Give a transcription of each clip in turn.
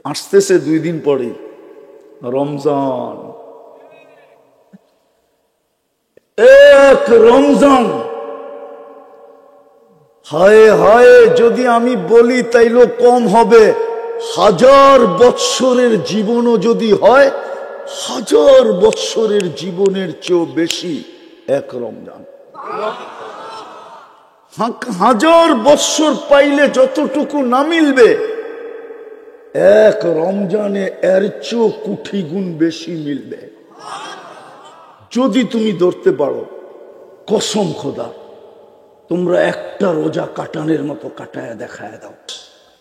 আসতেছে 2 দিন পরে রমজান। এক রমজান, হায় হায়, যদি আমি বলি তাইলে কম হবে। 1000 বৎসরের জীবনও যদি হয়, 1000 বৎসরের জীবনের চেয়েও বেশি এক রমজান। 1000 বৎসর পাইলে যতটুকু না মিলবে, এক রমজানে এর চেয়েও কোটি গুণ বেশি মিলবে যদি তুমি ধরতে পারো। কসম খোদা, তোমরা একটা রোজা কাটানোর মতো কাটায় দেখায় দাও।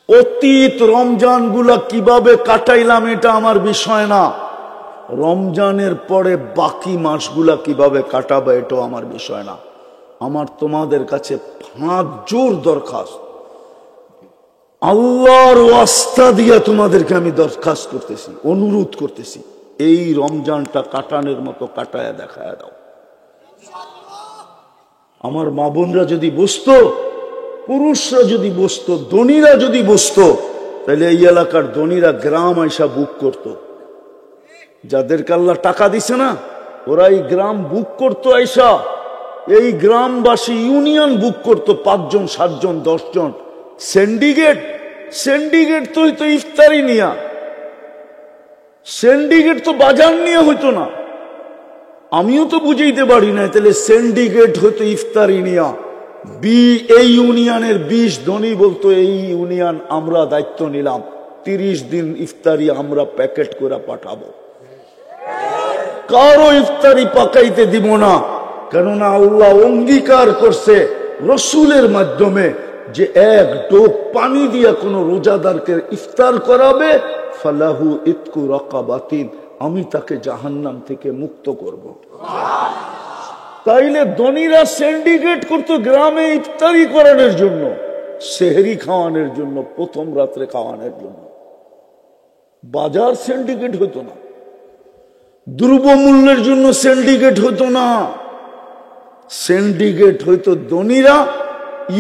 অতীত রমজান গুলা কিভাবে কাটাইলাম এটা আমার বিষয় না, রমজানের পরে বাকি মাসগুলা কিভাবে কাটাবে এটাও আমার বিষয় না। আমার তোমাদের কাছে হাত জোর দরখাস্ত, আল্লাহর ওয়াস্তা দিয়া তোমাদেরকে আমি দরখাস্ত করতেছি, অনুরোধ করতেছি, এই রমজানটা কাটানোর মতো কাটায় দেখায় দাও। আমার মা বোনরা যদি বসতো, পুরুষরা যদি বসতো, ধনীরা যদি বসতো, তাহলে এই এলাকার ধনীরা গ্রাম আইসা বুক করত। যাদেরকে আল্লাহ টাকা দিছে না, ওরা এই গ্রাম বুক করতো আইসা। এই গ্রামবাসী ইউনিয়ন বুক করতো, 5 জন 7 জন 10 জন। সিন্ডিকেট তো হইতো ইফতারি নিয়া, সিন্ডিকেট তো বাজার নিয়ে হইতো না। আমিও তো বুঝাইতে পারি না, তাহলে সিন্ডিকেট হইতো ইফতারি নিয়া। এই ইউনিয়নের 20 ধনী বলতো, এই ইউনিয়ন আমরা দায়িত্ব নিলাম, 30 দিন ইফতারি আমরা প্যাকেট করে পাঠাবো, কারো ইফতারি পাকাইতে দিব না। কেননা আল্লাহ অঙ্গীকার করছে রসুলের মাধ্যমে যে এক ডোক পানি দিয়া কোন রোজাদারকে ইফতার করাবে, ফালাহু ইতকু রাকাবাতিন, আমি তাকে জাহান্নাম থেকে মুক্ত করব। তাইলে ধনীরা সিন্ডিকেট করতো গ্রামে ইফতারি করানোর জন্য, সেহরি খাওয়ানোর জন্য, প্রথম রাত্রে খাওয়ানোর জন্য। বাজার সিন্ডিকেট হইতো না, দ্রব্যমূল্যের জন্য সিন্ডিকেট হইতো না। সিন্ডিকেট হইতো ধনীরা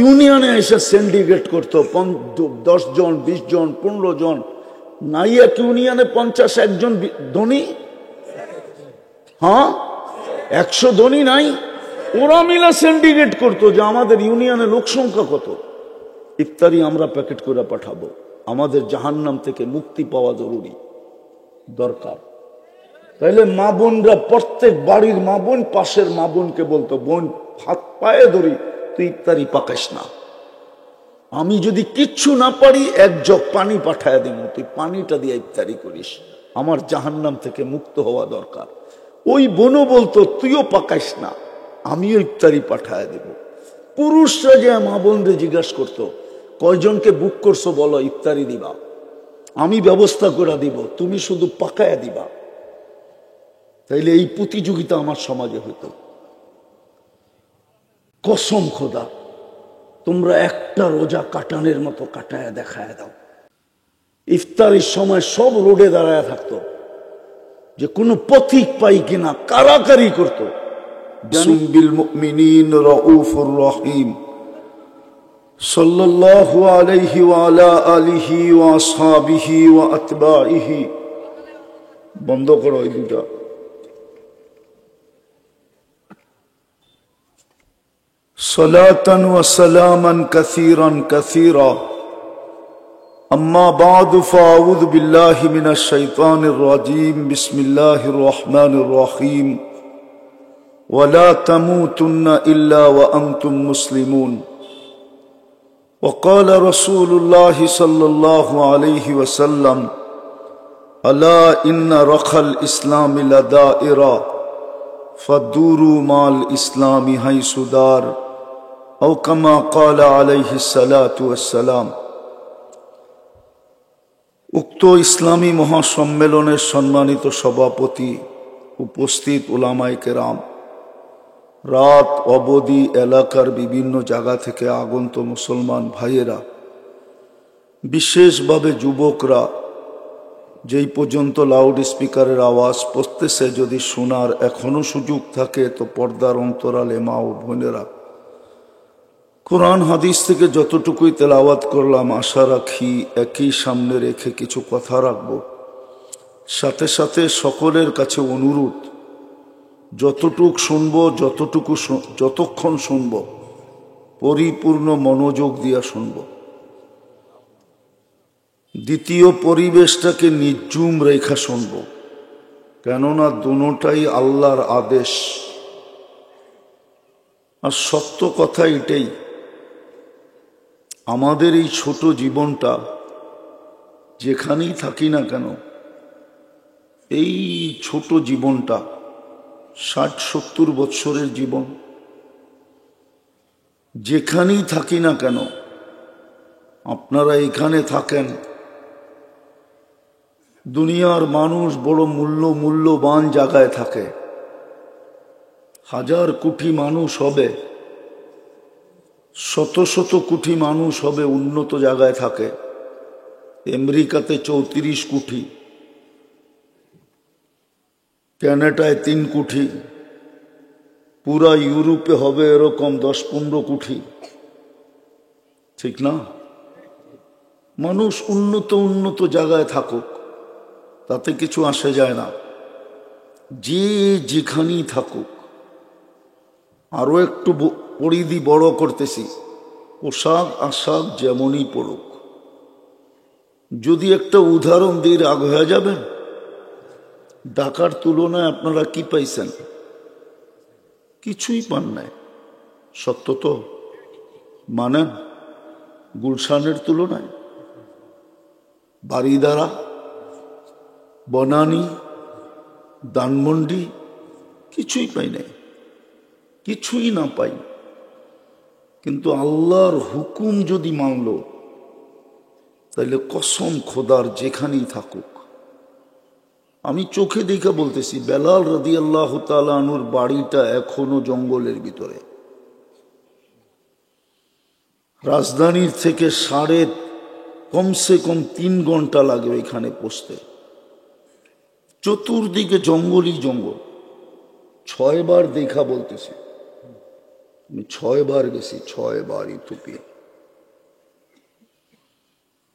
ইউনিয়নে এসে সিন্ডিকেট করতো, 10 জন 20 জন 15 জন, নাই এক ইউনিয়নে 50-1 জন ধনী, হ্যাঁ 100 ধনী নাই, ওরা মিলে সিন্ডিকেট করতো যে আমাদের ইউনিয়নে লোক সংখ্যা কত, ইফতারি আমরা প্যাকেট করে পাঠাবো, আমাদের জাহান্নাম থেকে মুক্তি পাওয়া জরুরি দরকার। তাইলে মা বোনরা, প্রত্যেক বাড়ির মা বোন পাশের মা বোনকে বলতো, বোন হাত পায়ে ধরি, তুই ইফতারি পাকাস না, আমি যদি কিচ্ছু না পারি 1 জগ পানি পাঠায় দিব, তুই পানিটা দিয়ে ইফতারি করিস, আমার জাহান্নাম থেকে মুক্ত হওয়া দরকার। ওই বোনও বলতো, তুইও পাকাইস না, আমিও ইফতারি পাঠায় দেব। পুরুষরা যে মা বোনরে জিজ্ঞাসা করতো, কয়জনকে বুক করছো বলো, ইফতারি দিবা, আমি ব্যবস্থা করে দিব, তুমি শুধু পাকায় দিবা। তাইলে এই প্রতিযোগিতা আমার সমাজে হইতো। কসম খোদা, তোমরা একটা রোজা কাটানোর মতো কাটায় দেখায় দাও। ইফতারির সময় সব রোডে দাঁড়ায় থাকতো যে কোনো পথিক পাই কিনা, কারাকারি করতো। বিল মুমিনিন রাউফুর রহিম সাল্লাল্লাহু আলাইহি ওয়া আলা আলিহি ওয়া আসহাবিহি ওয়া আতবাইহি। বন্ধ করো এই দুটা। সালাতান ওয়া সালামান কাসীরান কাসীরা। أما بعد فأعوذ بالله من الشيطان الرجيم بسم الله الرحمن الرحيم ولا تموتن إلا وأنتم مسلمون وقال رسول الله صلى الله عليه وسلم ألا إن رخى الإسلام لدائرة فدوروا مع الإسلام حيث دار أو كما قال عليه الصلاة والسلام। উক্ত ইসলামী মহাসম্মেলনের সম্মানিত সভাপতি, উপস্থিত উলামায়ে কেরাম, রাত অবধি এলাকার বিভিন্ন জায়গা থেকে আগন্ত মুসলমান ভাইয়েরা, বিশেষভাবে যুবকরা, যেই পর্যন্ত লাউড স্পিকারের আওয়াজ পড়তেছে, যদি শোনার এখনো সুযোগ থাকে তো পর্দার অন্তরালে মা ও বোনেরা, কোরআন হাদিস থেকে যতটুকুই তেলাওয়াত করলাম, আশা রাখি একই সামনে রেখে কিছু কথা রাখব। সাথে সাথে সকলের কাছে অনুরোধ, যতক্ষণ শুনব পরিপূর্ণ মনোযোগ দিয়া শুনব। দ্বিতীয়, পরিবেশটাকে নির্জুম রেখা শুনব, কেননা দুটোটাই আল্লাহর আদেশ। আর সত্য কথা এটাই, আমাদের এই ছোট জীবনটা যেখানেই থাকি না কেন, এই ছোট জীবনটা 60-70 বৎসরের জীবন, যেখানেই থাকি না কেন, আপনারা এখানে থাকেন, দুনিয়ার মানুষ বড় মূল্যবান জায়গায় থাকে, 1000 কোটি মানুষ হবে, শত কোটি মানুষ হবে, উন্নত জায়গায় থাকে। আমেরিকাতে 34 কোটি, কানাডায় 3 কোটি, পুরা ইউরোপে হবে এরকম 10-15 কোটি, ঠিক না? মানুষ উন্নত জায়গায় থাকুক, তাতে কিছু আসে যায় না, যে যেখানেই থাকুক। আরো একটু পরিধি বড় করতেছি, পোশাক আশাক যেমনই পড়ুক। যদি একটা উদাহরণ দিয়ে রাগ হয়ে যাবেন, ঢাকার তুলনায় আপনারা কি পাইছেন? কিছুই পান নাই। সত্য তো মানেন? গুলশানের তুলনায় বারিধারা, বনানী, ধানমন্ডি কিছুই পাই নাই, কিছুই না পাই। কিন্তু আল্লাহর হুকুম যদি মানল, তাহলে কসম খোদার যেখানেই থাকুক। আমি চোখে দেখা বলতেছি, বেলাল রাদিয়াল্লাহু তাআলা আনহুর বাড়িটা এখনো জঙ্গলের ভিতরে। রাজধানীর থেকে কমসে কম 3 ঘন্টা লাগে এখানে পৌঁছতে। চতুর্দিকে জঙ্গলই জঙ্গল। 6 বার দেখা বলতেছি, আমি 6 বার গেছি, 6 বার ইথিওপিয়া।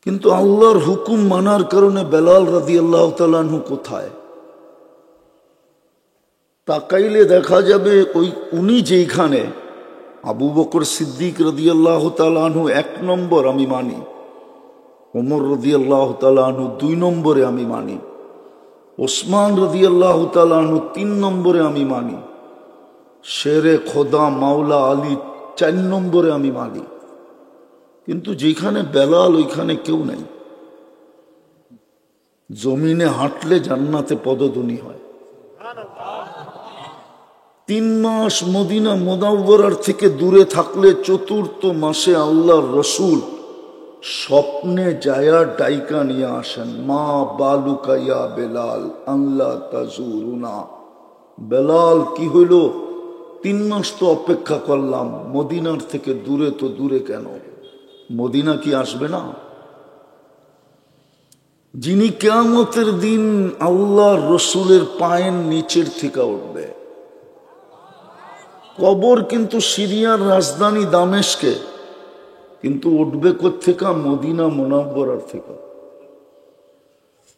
কিন্তু আল্লাহর হুকুম মানার কারণে বেলাল রাদিয়াল্লাহু তাআলা আনহু কোথায়? তাকাইলে দেখা যাবে উনি যেখানে, আবু বকর সিদ্দিক রাদিয়াল্লাহু তাআলা আনহু 1 নম্বর আমি মানি, ওমর রাদিয়াল্লাহু তাআলা আনহু 2 নম্বরে আমি মানি, ওসমান রাদিয়াল্লাহু তাআলা আনহু 3 নম্বরে আমি মানি, শেরে খোদা মাওলা আলী 4 নম্বরে আমি মানি। কিন্তু যেখানে বেলাল ওইখানে কেউ নাই। জমিনে হাঁটলে জান্নাতে পদধ্বনি হয়। 3 মাস মদিনা মুনাওয়ারার থেকে দূরে থাকলে 4th মাসে আল্লাহর রসুল স্বপ্নে যায়া ডাইকা নিয়ে আসেন, মা বালুকা ইয়া বেলাল আল্লাহ তাজুরুনা। বেলাল, কি হইল? 3 মাস তো অপেক্ষা করলাম, মদিনার থেকে দূরে তো দূরে কেন? মদিনা কি আসবে না? যিনি কিয়ামতের দিন আল্লাহর রসুলের পায়ের নিচের থেকে উঠবে। কবর কিন্তু সিরিয়ার রাজধানী দামেস্কে, কিন্তু উঠবে কোত্থেকে? মদিনা মুনাওয়ারার থেকে।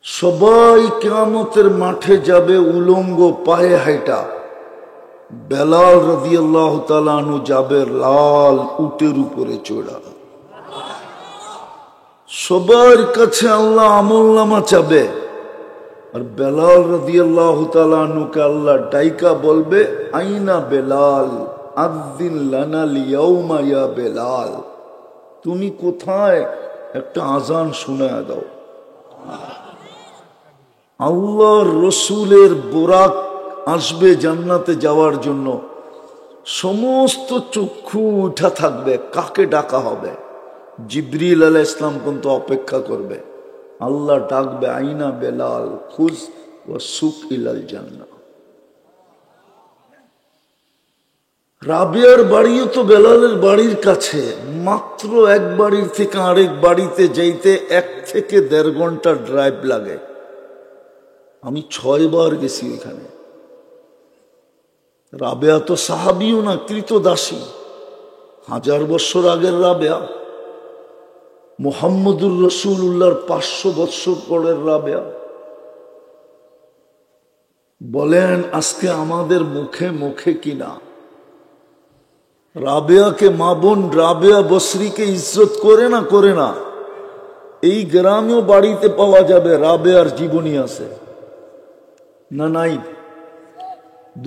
সবাই কিয়ামতের মাঠে যাবে উলঙ্গ পায়ে হাঁটা। বেলাল রাদিয়াল্লাহু তাআলা আনহু যাবে লাল উটের উপরে চড়া। সবার কাছে আল্লাহ আমলনামা চাবে, আর বেলাল রাদিয়াল্লাহু তাআলা আনহুকে আল্লাহ ডাইকা বলবে, আইনা বেলাল আযিন লানা লিয়াউমা ইয়া বেলাল, তুমি কোথায়? একটা আজান শোনায়া দাও। আল্লাহর রসুলের বোরাক আসবে জান্নাতে যাওয়ার জন্য। সমস্ত চক্ষু উঠা থাকবে, কাকে ডাকা হবে? জিবরিল আলাইহিস সালাম কিন্তু অপেক্ষা করবে। আল্লাহ ডাকবে, আইনা বেলাল খুজ ওয়া সুক ইলাল জান্নাহ। রাবিয়ার বাড়িও তো বেলালের বাড়ির কাছে, মাত্র এক বাড়ির থেকে আরেক বাড়িতে যাইতে 1 থেকে 1.5 ঘন্টা ড্রাইভ লাগে। আমি 6 বার গেছি এখানে। রাবেয়া তো সাহাবিও না, কৃতদাসী। 1000 বছর আগের রাবেয়া, মুহাম্মদুর রাসূলুল্লাহর 500 বছর পরের রাবেয়া। বলেন আজকে আমাদের মুখে মুখে কিনা রাবেয়াকে, মা বোন রাবেয়া বসরিকে ইজ্জত করে না করে না? এই গ্রামেও বাড়িতে পাওয়া যাবে রাবেয়ার জীবনী আছে না নাই?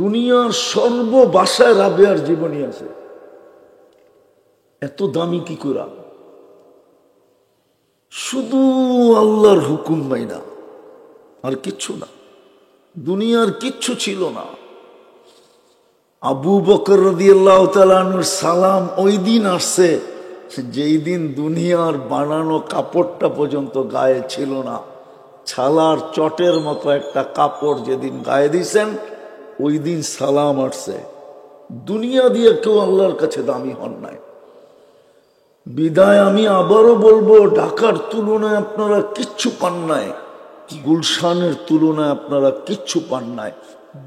দুনিয়ার সর্ব ভাষায় রাবেয়ার জীবনী আছে। এত দামি কি করা? শুধু আল্লাহর হুকুম মাইনা, আর কিচ্ছু না। দুনিয়ার কিচ্ছু ছিল না। আবু বকর রাদিয়াল্লাহু তাআলা আনহুর সালাম ওই দিন আসছে যেই দিন দুনিয়ার বানানো কাপড়টা পর্যন্ত গায়ে ছিল না। ছালার চটের মতো একটা কাপড় যেদিন গায়ে দিয়েছেন ওই দিন সালাম আসছে। দুনিয়া দিয়ে কেউ আল্লাহর কাছে দামি হন নাই। বিদায় আমি আবারও বলবো, ঢাকার তুলনায় আপনারা কিচ্ছু পান নাই, গুলশানের তুলনায় আপনারা কিচ্ছু পান নাই,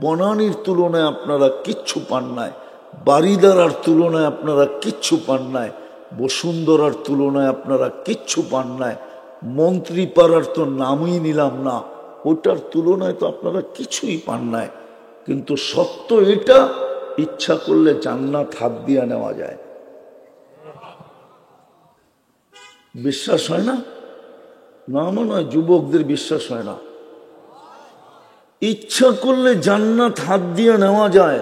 বনানীর তুলনায় আপনারা কিচ্ছু পান নাই, বারিদারার তুলনায় আপনারা কিচ্ছু পান নাই, বসুন্ধরার তুলনায় আপনারা কিচ্ছু পান নাই, মন্ত্রীপাড়ার তো নামই নিলাম না, ওটার তুলনায় তো আপনারা কিছুই পান নাই। কিন্তু সত্য এটা, ইচ্ছা করলে জান্নাত হাত দিয়ে নেওয়া যায়। বিশ্বাস হয় না? না মনে হয় যুবকদের বিশ্বাস হয় না। ইচ্ছা করলে জান্নাত হাত দিয়ে নেওয়া যায়।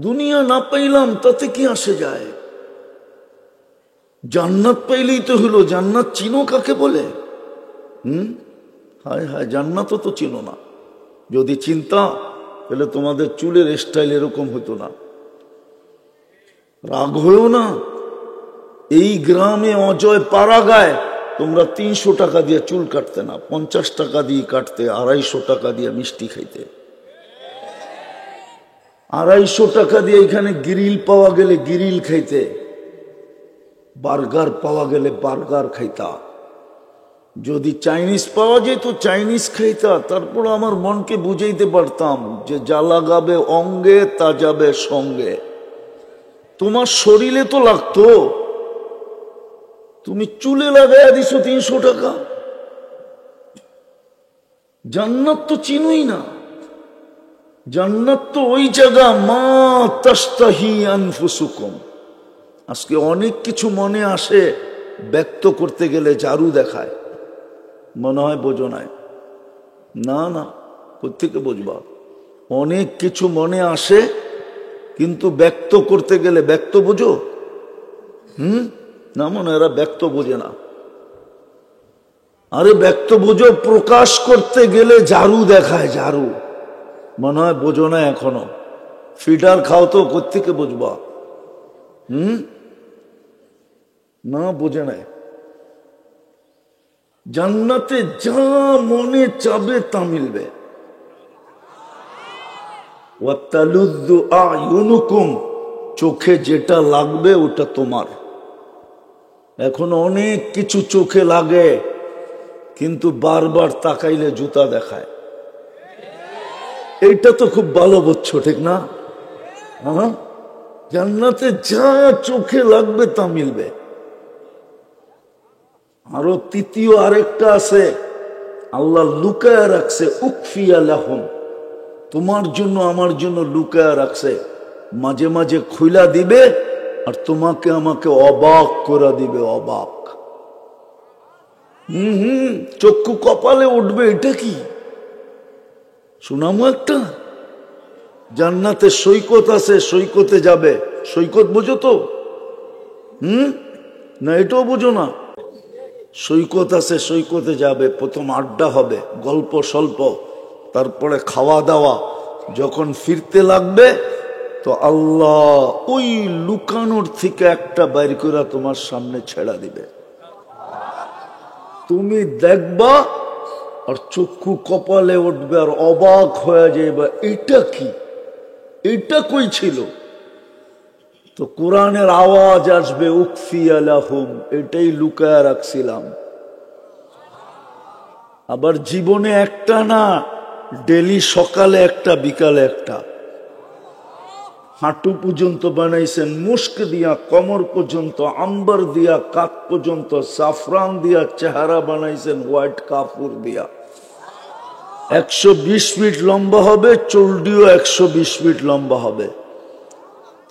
দুনিয়া না পাইলাম তাতে কি আসে যায়? জান্নাত পাইলেই তো হলো। জান্নাত চিনো কাকে বলে? হায় হায়, জান্নাতও তো চিনো না। যদি চিন্তা তাহলে তোমাদের চুলের স্টাইল এরকম হতো না। রাগ হয়েও না। এই গ্রামে অজয় পাড়া গায় তোমরা 300 টাকা দিয়ে চুল কাটতে না, 50 টাকা দিয়ে কাটতে, 250 টাকা দিয়ে মিষ্টি খাইতে, 250 টাকা দিয়ে এখানে গ্রিল পাওয়া গেলে গ্রিল খাইতে, বার্গার পাওয়া গেলে বার্গার খাইতা, যদি চাইনিজ পাওয়া যেত চাইনিজ খাইতা। তারপর আমার মনকে বুঝাইতে পারতাম যে যা লাগাবে অঙ্গে তা যাবে সঙ্গে। তোমার শরীরে তো লাগতো, তুমি চুলে লাগাইয়া দিছো 300 টাকা। জান্নাত তো চিনোই না। জান্নাত তো ওই জায়গা মা তাস্তাহি আনফুসুকুম। আজকে অনেক কিছু মনে আসে, ব্যক্ত করতে গেলে জারু দেখায়, মনে হয় বোঝো নাই। না না, কোত্থেকে বুঝবা? অনেক কিছু মনে আসে কিন্তু ব্যক্ত করতে গেলে, ব্যক্ত বোঝো? না মনে, এরা ব্যক্ত বোঝে না। আরে ব্যক্ত বোঝো, প্রকাশ করতে গেলে জারু দেখায়, জারু। মনে হয় বোঝো না এখনো। ফিডার খাও তো, কোত্থেকে বুঝবা? না, বোঝে নাই। জান্নাতে যা মনে চাবে তা মিলবে। ওয়াতালুদ্দু আয়ুনুকুম, চোখে যেটা লাগবে ওটা তোমার। এখন অনেক কিছু চোখে লাগে কিন্তু বারবার তাকাইলে জুতা দেখায়। এইটা তো খুব ভালো বুঝছো, ঠিক না? হ্যাঁ, জান্নাতে যা চোখে লাগবে তা মিলবে। আরো তৃতীয় আরেকটা আছে, আল্লাহ লুকায়া রাখছে, উকফিয়া লাহুম, তোমার জন্য আমার জন্য লুকায়া রাখছে। মাঝে মাঝে খুইলা দিবে আর তোমাকে আমাকে অবাক করে দিবে, অবাক। চক্ষু কপালে উঠবে। এটা কি শোনামো একটা? জান্নাতে সৈকত আছে, সৈকতে যাবে। সৈকত বুঝো তো? না, এটাও বুঝো না? সৈকত আছে, সৈকতে যাবে। প্রথম আড্ডা হবে, গল্প স্বল্প, তারপরে খাওয়া দাওয়া। যখন ফিরতে লাগবে তো আল্লাহ ওই লুকানোর থেকে একটা বাইর করে তোমার সামনে ছেড়া দিবে। তুমি দেখবা আর চক্ষু কপালে উঠবে আর অবাক হয়ে যাবে, এটা কি, এটা কই ছিল? তো কোরআনের আওয়াজ আসবে, উকফিয়া লাহুম, এটাই লুকায়া রাখছিলাম। আবার জীবনে একটা না, ডেলি সকালে একটা বিকালে একটা। হাঁটু পর্যন্ত বানাইছেন মুস্ক দিয়া, কমর পর্যন্ত আম্বার দিয়া, কাক পর্যন্ত সাফরান দিয়া, চেহারা বানাইছেন হোয়াইট কাপুর দিয়া। 120 ফিট লম্বা হবে, চুলডিও 120 ফিট লম্বা হবে।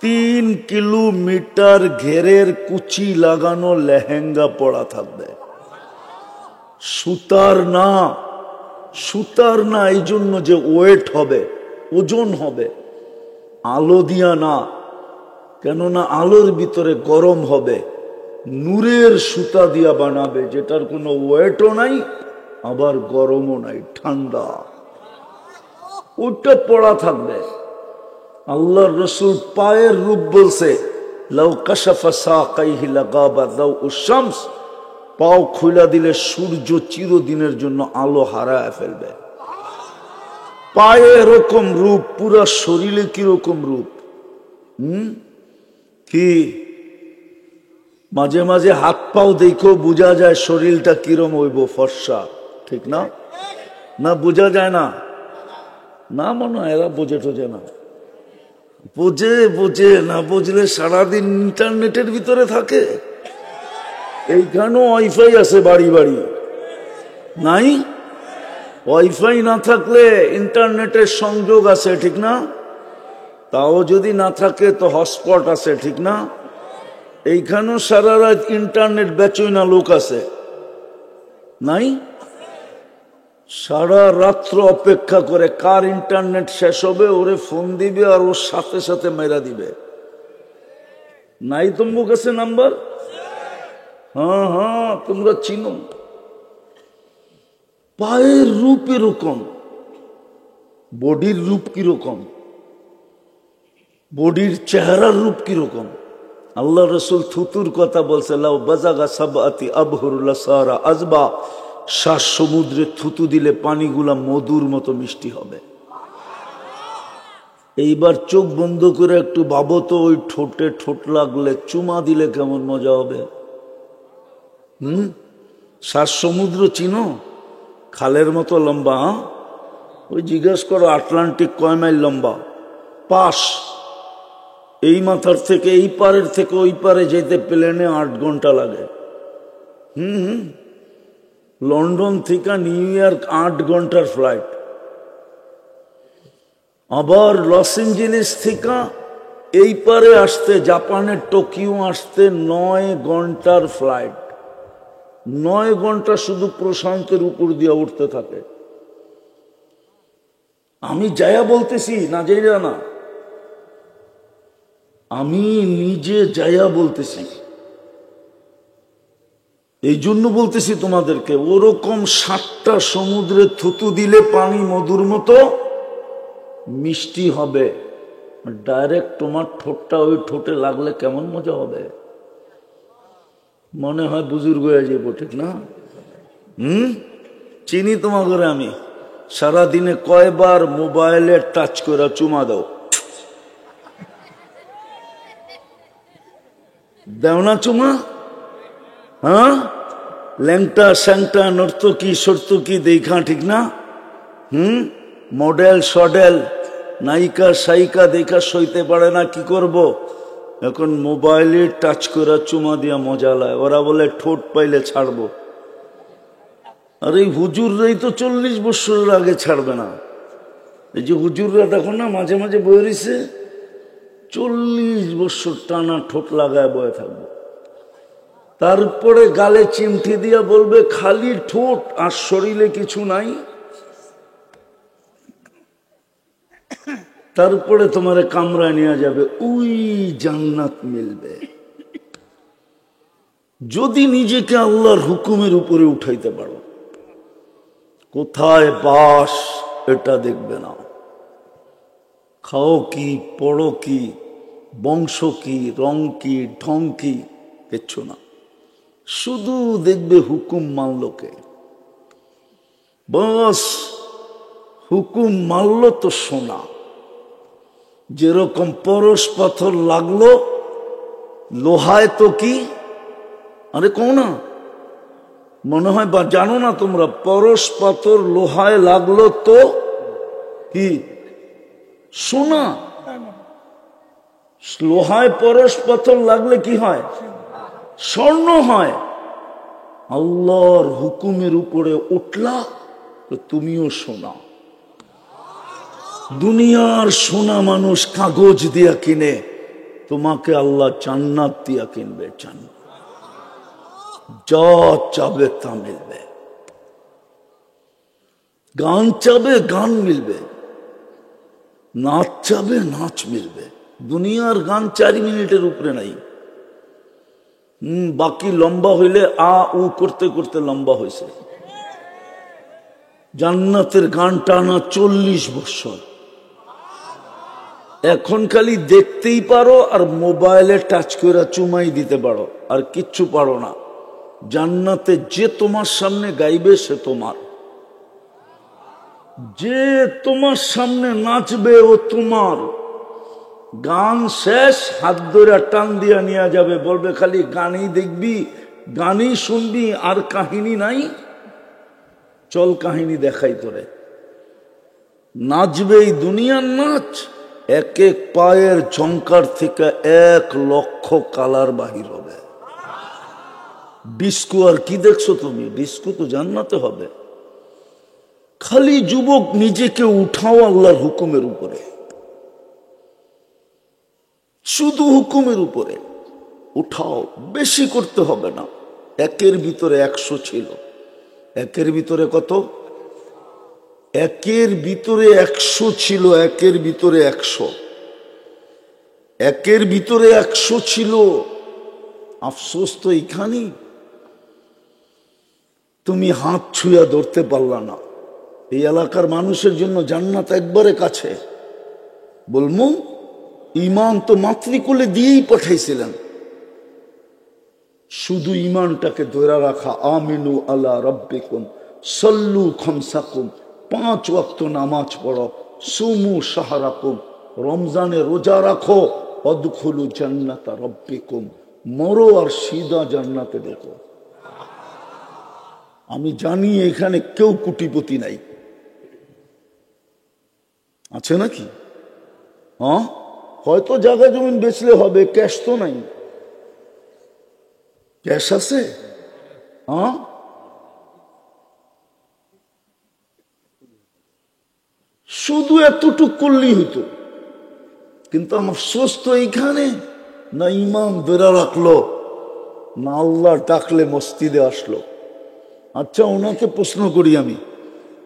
3 কিলোমিটার ঘেরের কুচি লাগানো লেহেঙ্গা পরা থাকবে। সুতার না, সুতার না, এই জন্য যে ওয়েট হবে, ওজন হবে, আলো দিয়া না, কেননা আলোর ভিতরে গরম হবে। নূরের সুতা দিয়া বানাবে, যেটার কোনো ওয়েটও নাই আবার গরমও নাই, ঠান্ডা, ওইটা পড়া থাকবে। আল্লাহর রসুল পায়ের রূপ বলছে, লাউ কাশাফা সাকাইহি লাগাবা দাউউশ শামস, পাও খুলে দিলে সূর্য চিরদিনের জন্য আলো হারায় ফেলবে। পায়ে এরকম রূপ, পুরা শরীরে কিরকম রূপ। কি মাঝে মাঝে হাত পাও দেখো বোঝা যায় শরীরটা কিরম হইব, ফর্সা, ঠিক না? না বোঝা যায় না? না মনে হয় এরা বোঝে টোঝে না। বোঝে, বোঝে না বুঝলে সারাদিন ইন্টারনেটের ভিতরে থাকে। এইখানেও ওয়াইফাই আছে বাড়ি বাড়ি, নাই? ওয়াইফাই না থাকলে ইন্টারনেটের সংযোগ আছে, ঠিক না? তাও যদি না থাকে তো হটস্পট আছে, ঠিক না? এইখানেও সারা রাত ইন্টারনেট বেচইনা লোক আছে, নাই? সারা রাত্র অপেক্ষা করে কার ইন্টারনেট শেষ হবে, ওরে ফোন দিবে আর ওর সাথে সাথে মেরা দিবে। নাই তোমার কাছে নাম্বার? হ্যাঁ হ্যাঁ, তোমরা চিনো। পায়ের রূপ এরকম, বডির রূপ কিরকম, বডির চেহারার রূপ কিরকম। আল্লাহ রসুল থুতুর কথা বলছে, লাউ বাজাগা সাবআতি আবহুর সারা আজবা, 7 সমুদ্রে থুতু দিলে পানিগুলা মধুর মতো মিষ্টি হবে। এইবার চোখ বন্ধ করে একটু ভাবো তো, ওই ঠোঁটে ঠোঁট লাগলে চুমা দিলে কেমন মজা হবে। 7 সমুদ্র চিনো? খালের মতো লম্বা। ওই জিজ্ঞেস করো আটলান্টিক কয় মাইল লম্বা? 5। এই মাথার থেকে এই পারের থেকে ওই পারে যেতে প্লেনে 8 ঘন্টা লাগে। লন্ডন থেকে নিউ ইয়র্ক 8 ঘন্টার ফ্লাইট। আবার লস এঞ্জেলিস থেকে এই পারে আসতে, জাপানের টোকিও আসতে 9 ঘন্টার ফ্লাইট। 9 ঘন্টা শুধু প্রশান্তের উপর দিয়ে উঠতে থাকে। আমি যায়া বলতেছি না, যাইরা না, আমি নিজে যায়া বলতেছি। এই জন্য বলতেছি তোমাদেরকে, ওরকম 7টা সমুদ্রে থুতু দিলে পানি মধুর মতো মিষ্টি হবে। ডাইরেক্ট তোমার ঠোঁটটা ওই ঠোঁটে লাগলে কেমন মজা হবে, মনে হয় বুজুর্গ হয়ে যাবো, ঠিক না? চিনি তোমাকে আমি। সারাদিনে কয়বার মোবাইলে টাচ করে চুমা দাও? দেও না চুমা? হ্যাঁ, ল্যাংটা স্যাংটা নর্তকী সর্তকী দেখা, ঠিক না? মডেল সডেল নায়িকা সাইকা দেখা সইতে পারে না, কি করব? এখন মোবাইলে টাচ করে চুমা দিয়া মজা লায়। ওরা বলে ঠোঁট পাইলে ছাড়বো। আর এই হুজুররাই তো 40 বছরের আগে ছাড়বে না। এই যে হুজুররা দেখো না মাঝে মাঝে বয়ে রয়েছে, 40 বছর টানা ঠোঁট লাগায় বয়ে থাকবে। তারপরে গালে চিমটি দিয়া বলবে খালি ঠোঁট আর শরীরে কিছু নাই। তারপরে তোমারে কামরায় নিয়ে যাবে, ওই জান্নাত মিলবে যদি নিজেকে আল্লাহর হুকুমের উপরে উঠাইতে পারো। কোথায় বাস এটা দেখবে না, খাও কি, পড়ো কি, বংশ কি, রং কি, ঢং কি, কিচ্ছু না। শুধু দেখবে হুকুম মানল কে। বস হুকুম মানল তো সোনা। যেরকম পরশ পাথর লাগলো লোহায় তো কি, আরে কও না, মনে হয় বা জানো না তোমরা, পরশ পাথর লোহায় লাগলো তো কি সোনা। লোহায় পরশ পাথর লাগলে কি হয়? স্বর্ণ হয়। আল্লাহর হুকুমের উপরে উঠলা তো তুমিও সোনা। দুনিয়ার সোনা মানুষ কাগজ দিয়া কিনে, তোমাকে আল্লাহ জান্নাত দিয়া কিনবে। জান্নাত যা চাবে তা মিলবে। গান চাবে গান মিলবে, নাচ চাবে নাচ মিলবে। দুনিয়ার গান 4 মিনিটের উপরে নাই। বাকি লম্বা হইলে আ উ করতে করতে লম্বা হয়েছে। জান্নাতের গান টানা 40 বছর। এখন খালি দেখতেই পারো আর মোবাইলে টাচ করে চুমাই দিতে পারো, আর কিচ্ছু পারো না। জান্নাতে যে তোমার সামনে গাইবে সে তোমার, যে তোমার সামনে নাচবে ও তোমার। গান শেষ, হাত ধরে টান দিয়া নিয়ে যাবে, বলবে খালি গানই দেখবি, গানই শুনবি, আর কাহিনী নাই। চল কাহিনী দেখাই তোরে। নাচবে এই দুনিয়ার নাচ। এক এক পায়ের ঝংকার থেকে 1 লক্ষ কালার বাহির হবে। ডিস্কো আর কি দেখছো তুমি? ডিস্কো তো জান্নাতে হবে। খালি যুবক নিজেকে উঠাও আল্লাহর হুকুমের উপরে, শুধু হুকুমের উপরে উঠাও। বেশি করতে হবে না। 1-এর ভিতরে 100 ছিল। 1-এর ভিতরে কত? 1-এর ভিতরে 100 ছিল। 1-এর ভিতরে 100। 1-এর ভিতরে 100 ছিল। আফসোস তো এখানেই, তুমি হাত ছুঁয়া ধরতে পারলা না। এই এলাকার মানুষের জন্য জান্নাত একবারে কাছে। বলমু ইমান তো মাতৃকুলে দিয়েই পাঠাইছিলেন। শুধু ইমানটাকে ধরে রাখা। আমিনু আলা রাব্বিকুম সাল্লু খামসাকুম, 5 ওয়াক্ত নামাজ পড়ো। সুমু শাহরাকুম, রমজানে রোজা রাখো। অদখুলু জান্নাতা রাব্বিকুম, মরো আর সিধা জান্নাতে দেখো। আমি জানি এখানে কেউ কোটিপতি নাই, আছে নাকি? হ্যাঁ, হয়তো জায়গা জমিন বেচলে হবে, ক্যাশ তো নাই। ক্যাশ আছে? হ্যাঁ, শুধু এতটুক করলেই হইতো। কিন্তু আমার আফসোস তো এইখানে, না ইমাম ধরে রাখলো, না আল্লাহ ডাকলে মসজিদে আসলো। আচ্ছা, ওনাকে প্রশ্ন করি আমি,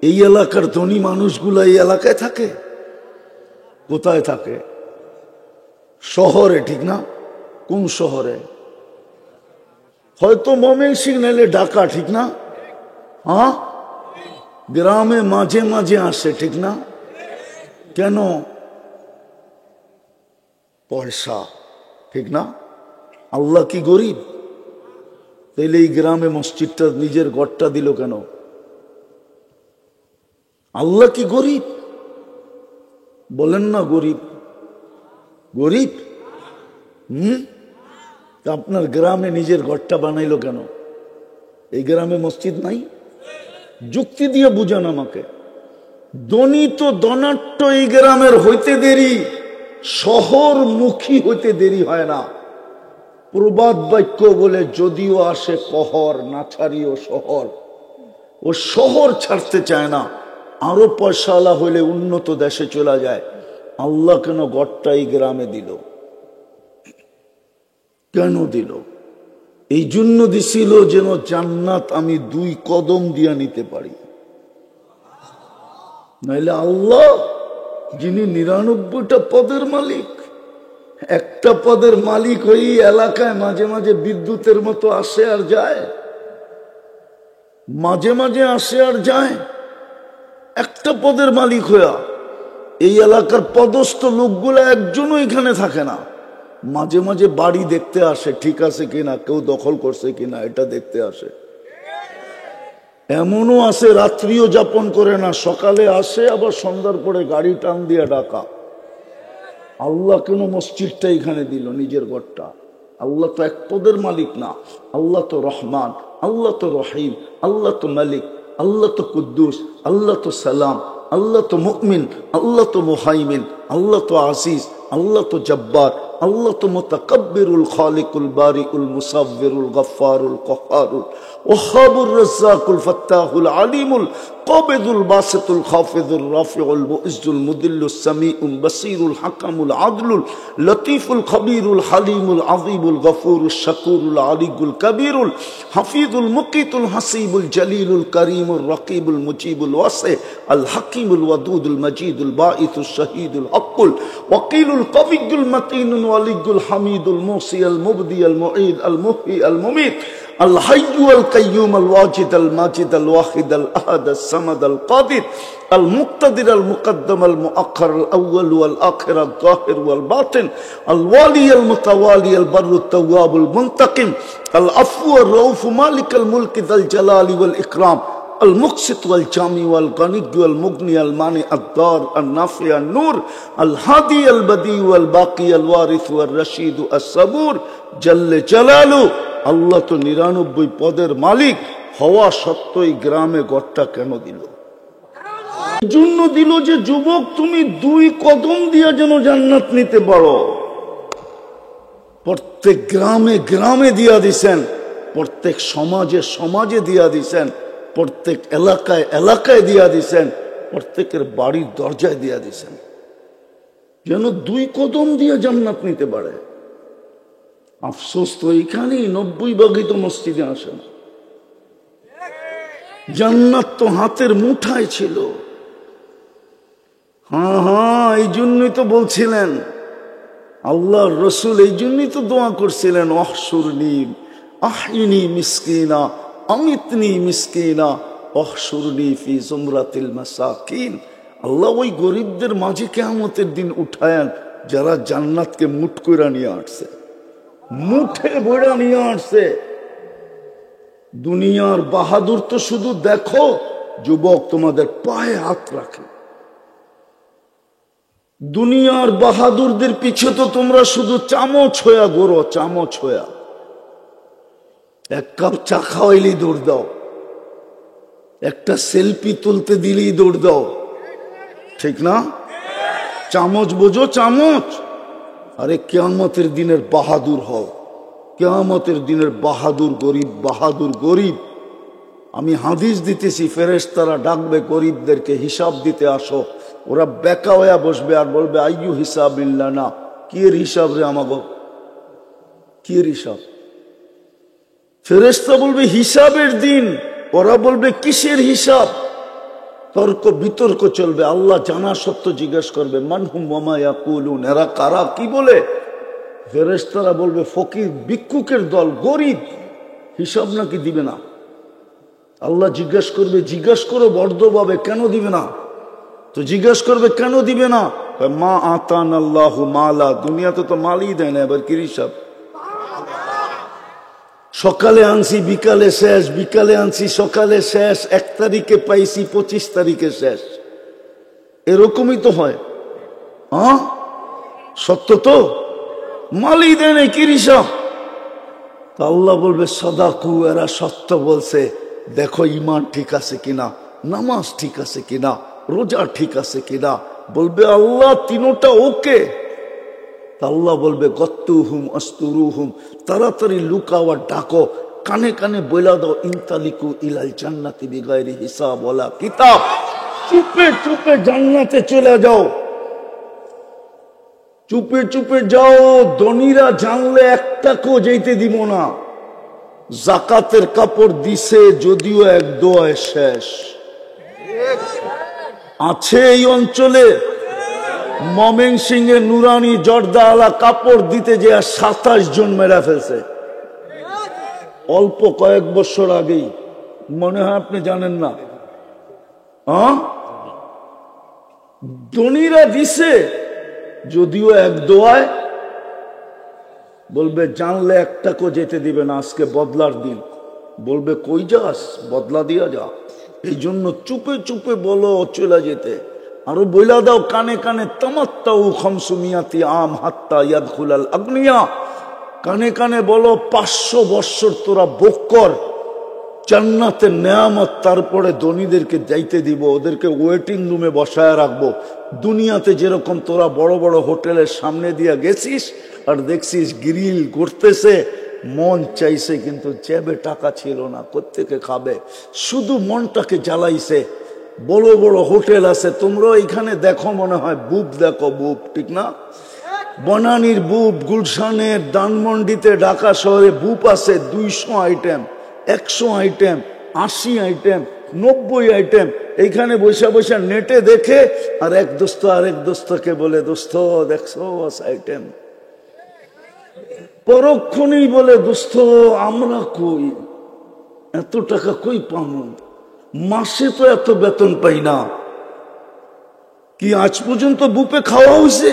এই এলাকার ধনী মানুষগুলা এই এলাকায় থাকে? কোথায় থাকে? শহরে, ঠিক না? কোন শহরে? হয়তো ময়মনসিংহ নাইলে ঢাকা, ঠিক না? হ্যাঁ, গ্রামে মাঝে মাঝে আসে, ঠিক না? কেন? পয়সা, ঠিক না? আল্লাহ কি গরিব? তাইলে এই গ্রামে মসজিদটা, নিজের ঘরটা দিল কেন? আল্লাহ কি গরিব? বলেন না গরিব। গরিব? তা আপনার গ্রামে নিজের ঘরটা বানাইলো কেন? এই গ্রামে মসজিদ নাই? যুক্তি দিয়ে বুঝান আমাকে। ধনী তো ধনাঢ্য এই গ্রামের হইতে দেরি, শহরমুখী হইতে দেরি হয় না। প্রবাদ বাক্য বলে, যদিও আসে কহর, না ছাড়িও শহর। ও শহর ছাড়তে চায় না, আরো পয়সাওয়ালা হইলে উন্নত দেশে চলে যায়। আল্লাহ কেন ঘরটা এই গ্রামে দিল? কেন দিল? এই জন্য দিছিল যেন জান্নাত আমি 2 কদম দিয়া নিতে পারি। নাইলে আল্লাহ, যিনি 99টা পদের মালিক, একটা পদের মালিক হই এলাকায় মাঝে মাঝে বিদ্যুতের মতো আসে আর যায়, মাঝে মাঝে আসে আর যায়। একটা পদের মালিক হইয়া এই এলাকার পদস্থ লোকগুলা একজনও এখানে থাকে না। মাঝে মাঝে বাড়ি দেখতে আসে, ঠিক আছে কিনা, কেউ দখল করছে কিনা, এটা দেখতে আসে। এমনও আছে রাত্রিও যাপন করে না, সকালে আসে, আবার সন্ধ্যার পরে গাড়ি টান দিয়ে ডাকা। আল্লাহ কেন মসজিদটা এখানে দিল, নিজের ঘরটা? আল্লাহ তো এক পদের মালিক না। আল্লাহ তো রহমান, আল্লাহ তো রহিম, আল্লাহ তো মালিক, আল্লাহ তো কুদ্দুস, আল্লাহ তো সালাম, আল্লাহ তো মুমিন, আল্লাহ তো মুহাইমিন, আল্লাহ তো আজিজ, আল্লাহ তো জব্বার, আল্লাহ তো মুতাকাব্বিরুল খালিকুল বারিউল মুসাব্বিরুল গফফারুল কহ্হারুল ওয়াহ্হাবুর রাজ্জাকুল ফাত্তাহুল আলিমুল কাবিদুল বাসিতুল খাফিজুর রাফিউল মুইজ্জুল মুদিল্লুস সামিউল বাসীরুল হাকামুল আদলুল লতীফুল খবীরুল হালিমুল আযীমুল গফুরুশ শাকুরুল আলিয়ুল কবীরুল হাফিজুল মুকিতুল হাসিবুল জলিলুল করিমুর রকিবুল মুজিবুল ওয়াসি আল হাকিমুল ওয়াদুদুল মজিদুল বাঈসুশ শহীদুল হকুল ওয়াকিলুল কবিয়ুল মতিনুল ওয়ালিয়ুল হামিদুল মুসি আল মুবদি আল মুঈদ আল মুহয়ি আল মুমীত الحي القيوم الواجد الماجد الواحد الأحد الصمد القادر المقتدر المقدم المؤخر الأول والآخر الظاهر والباطن الوالي المتوالي البر التواب المنتقم العفو الرؤوف مالك الملك ذا الجلال والإكرام المقسط والجامع والغني والمغني المانع الضار النافع النور الهادي البديع والباقي الوارث والرشيد الصبور جل جلاله আল্লাহ তো ৯৯ পদের মালিক হওয়া সত্ত্বেও গ্রামে ঘরটা কেন দিল? জন্য দিল যে যুবক তুমি ২ কদম দিয়ে যেন জান্নাত নিতে পারো। প্রত্যেক গ্রামে গ্রামে দিয়া দিছেন, প্রত্যেক সমাজে সমাজে দিয়া দিছেন, প্রত্যেক এলাকায় এলাকায় দিয়া দিছেন, প্রত্যেকের বাড়ির দরজায় দিয়া দিছেন, যেন ২ কদম দিয়ে জান্নাত নিতে পারে। আফসোস তো এইখানেই ৯০ তো মসজিদে আসে না। জান্নাত তো হাতের মুঠায় ছিল। হ্যাঁ, এই জন্যই তো বলছিলেন আল্লাহর রাসূল, এই জন্যই তো দোয়া করছিলেন অহশুরনি আহিনি মিসকিনা আমিতনি মিসকিনা অহশুরনি ফি জুমরাতিল মাসাকিন। আল্লাহ ওই গরিবদের মাঝে কিয়ামতের দিন উঠায়েন যারা জান্নাতকে মুঠ কইরা নিয়ে আসছে, মুঠে বইরা নিয়ে আসছে। দুনিয়ার বাহাদুর তো শুধু দেখো, যুবক তোমাদের পায়ে হাত রাখে। দুনিয়ার বাহাদুরদের পিছে তো তোমরা শুধু চামচ হইয়া গোরো, চামচ হইয়া। এক কাপ চা খাওয়াইলেই দৌড় দাও, একটা সেলফি তুলতে দিলেই দৌড় দাও, ঠিক না? চামচ বোঝো, চামচ। আরে কিয়ামতের দিনের বাহাদুর হও, কিয়ামতের দিনের বাহাদুর গরিব, বাহাদুর গরিব। আমি হাদিস দিতেছি, ফেরেশতারা ডাকবে গরিবদেরকে হিসাব দিতে আসো। ওরা বেকা হইয়া বসবে আর বলবে আইয়ু হিসাবিল্লাহ, না কি এর হিসাব রে আমাগো, কি এর হিসাব? ফেরেশতা বলবে হিসাবের দিন, ওরা বলবে কিসের হিসাব? তর্ক বিতর্ক চলবে। আল্লাহ জানা সত্য জিজ্ঞেস করবে মানহুম ওয়া ইয়াকুলুন, এরা কারা, কি বলে? ফেরেশতারা বলবে ফকির ভিক্ষুকের দল, গরিব, হিসাব নাকি দিবে না? আল্লাহ জিজ্ঞেস করবে জিজ্ঞেস করো বর্ধভাবে, কেন দিবে না? তো জিজ্ঞেস করবে কেন দিবে না? মা আতান আল্লাহু মালা, দুনিয়াতে তো মালই দেয় না, এবার কি হিসাব? সকালে আনছি বিকালে শেষ, বিকালে আনছি সকালে শেষ, ১ তারিখে পাইছি ২৫ তারিখে শেষ। এরকমই তো হয়। হ্যাঁ, সত্য তো, মালই দেয় না, কি হিসাব? আল্লাহ বলবে সাদাকু, এরা সত্য বলছে, দেখো ইমান ঠিক আছে কিনা, নামাজ ঠিক আছে কিনা, রোজা ঠিক আছে কিনা। বলবে আল্লাহ তিনোটা ওকে। আল্লাহ বলবে গত্তুহুম আস্তুরুহুম, তাড়াতাড়ি লুকাও আর ডাকো, কানে কানে বইলা দাও ইনতালিকু ইলাল জান্নাতি বিগাইরি হিসাব ওয়ালা কিতাব, চুপে চুপে জান্নাতে চলে যাও, চুপে চুপে যাও। ধনীরা জানলে একটাকেও যেতে দিব না। জাকাতের কাপড় দিছে যদিও এক দোয়ায় শেষ আছে এই অঞ্চলে। ময়মনসিংহে নুরানি জর্দাওয়ালা কাপড় দিতে যে ২৭ জন মেরা ফেলছে, অল্প কয়েক বছর আগেই, মনে হয় আপনি জানেন না। হ্যাঁ, ধনীরা দিছে যদিও এক দোয়ায়, বলবে জানলে একটাকেও যেতে দিবে না, আজকে বদলার দিন। বলবে কই যাস, বদলা দিয়া যা। এই জন্য চুপে চুপে বলো চলে যেতে। আরো বইলা দাও কানে কানে তামাত্তাউ খামসুমিয়াতি আম হাত্তা ইয়াদখুলাল আগনিয়া, কানে কানে বলো ৫০০ বৎসর তোরা ভোগ কর, জান্নাতের নেয়ামত, তারপরে ধনীদেরকে যাইতে দিব, ওদেরকে ওয়েটিং রুমে বসায় রাখবো। দুনিয়াতে যেরকম তোরা বড় বড় হোটেলের সামনে দিয়া গেছিস আর দেখছিস গ্রিল করতেছে, মন চাইছে কিন্তু জেবে টাকা ছিল না, কোত্থেকে খাবে, শুধু মনটাকে জ্বালাইছে। বড় বড় হোটেল আছে, তোমরা এখানে দেখো, মনে হয় বুব দেখো, বুব ঠিক না? বনানীর বুব, গুলশানের, ধানমন্ডিতে, ঢাকা শহরে বুব আছে 200 আইটেম, 100 আইটেম, 80 আইটেম, 90 আইটেম। এইখানে বৈশা বৈশা নেটে দেখে আর এক দোস্ত আরেক দোস্তকে বলে, দোস্ত দেখছো আইটেম, পরক্ষণেই বলে, দোস্ত আমরা কই, এত টাকা কই পাবো, মাসে তো এত বেতন পাই না। কি আজ পর্যন্ত বুপে খাওয়া হয়েছে?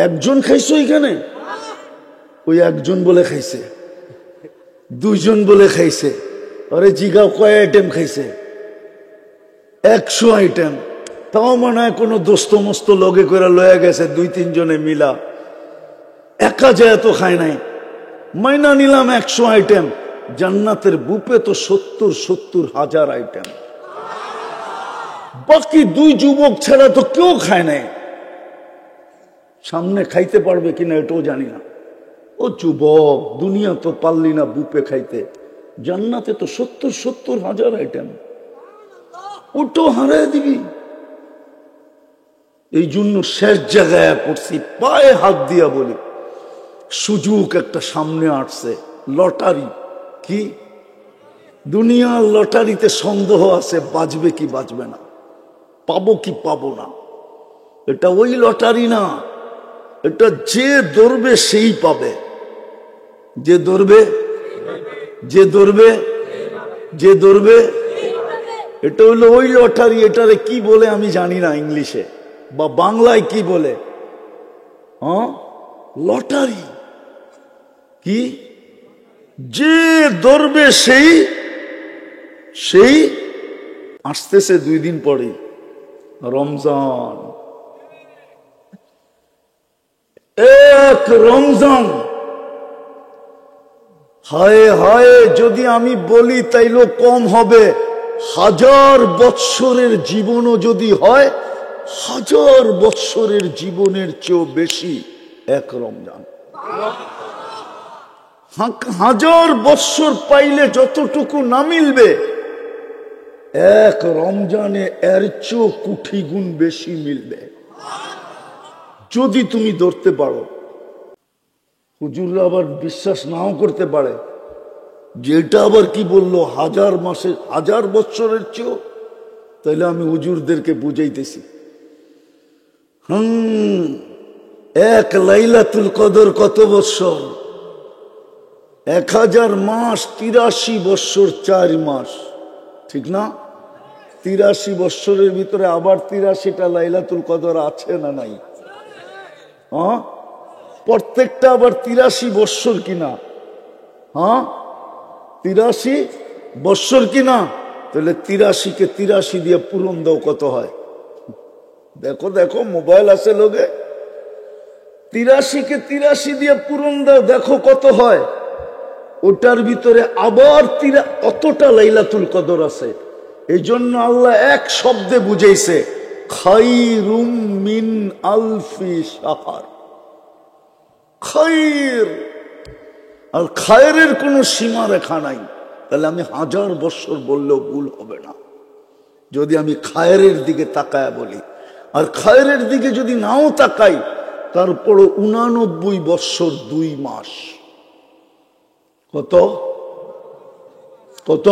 একজন খাইছো এখানে? ওই একজন বলে খাইছে, 2 জন বলে খাইছে। আরে জিগাও কয় আইটেম খাইছে? 100 আইটেম। তাও মনে হয় কোনো দোস্ত মস্ত লগে করে লয়ে গেছে, 2-3 জনে মিলা, একা যায় তো খায় নাই। মাইনা নিলাম 100 আইটেম, জান্নাতের বুপে তো 70 হাজার আইটেম। বাকি 2 যুবক ছাড়া তো কেউ খায় নাই। সামনে খাইতে পারবে কিনা এটাও জানি না। ও যুবক, দুনিয়া তো পারলি না বুপে খাইতে, জান্নাতে তো 70 হাজার আইটেম, ওটাও হারায় দিবি। এই জন্য শেষ জায়গায় পড়ছি, পায়ে হাত দিয়া বলি, সুযোগ একটা সামনে আসছে, লটারি। কি দুনিয়ার লটারিতে সন্দেহ আছে, বাজবে কি বাজবে না, পাবো কি পাবো না। এটা ওই লটারি না, এটা যে ধরবে সেই পাবে, যে ধরবে, যে ধরবে, যে ধরবে। এটা হলো ওই লটারি। এটারে কি বলে আমি জানি না, ইংলিশে বা বাংলায় কি বলে। লটারি কি, যে ধরবে সেই সেই। আসতেছে 2 দিন পরে রমজান, এক রমজান। হায় হায়, যদি আমি বলি তাইলে কম হবে। 1000 বৎসরের জীবনও যদি হয়, 1000 বৎসরের জীবনের চেয়েও বেশি এক রমজান। 1000 বৎসর পাইলে যতটুকু না মিলবে, এক রমজানে এর চেয়েও কোটি গুণ বেশি মিলবে, যদি তুমি ধরতে পারো। হুজুররা আবার বিশ্বাস নাও করতে পারে, যেটা আবার কি বললো 1000 মাসের 1000 বৎসরের চেয়েও। তাইলে আমি হুজুরদেরকে বুঝাইতেছি, এক লাইলাতুল কদর কত বৎসর? 1000 মাস, 83 বৎসর 4 মাস, ঠিক না? 83 বৎসরের ভিতরে আবার 83টা লাইলাতুল কদর আছে না নাই? প্রত্যেকটা আবার 83 বৎসর কিনা? 83 বৎসর কিনা? তাহলে 83-কে 83 দিয়ে পূরণ দাও, কত হয়? দেখো দেখো, মোবাইল আছে লোকে, 83-কে 83 দিয়ে পূরণ দাও, দেখো কত হয়। ওটার ভিতরে আবার অতটা লাইলাতুল কদর আছে। এই জন্য আল্লাহ এক শব্দে বুঝাইছে, খায়রুম মিন আলফি শাহর। খায়র, আর খায়রের কোনো সীমা রেখা নাই। তাহলে আমি 1000 বৎসর বললেও ভুল হবে না, যদি আমি খায়রের দিকে তাকায় বলি। আর খায়রের দিকে যদি নাও তাকাই, তারপরও 89 বৎসর 2 মাস। কত কত?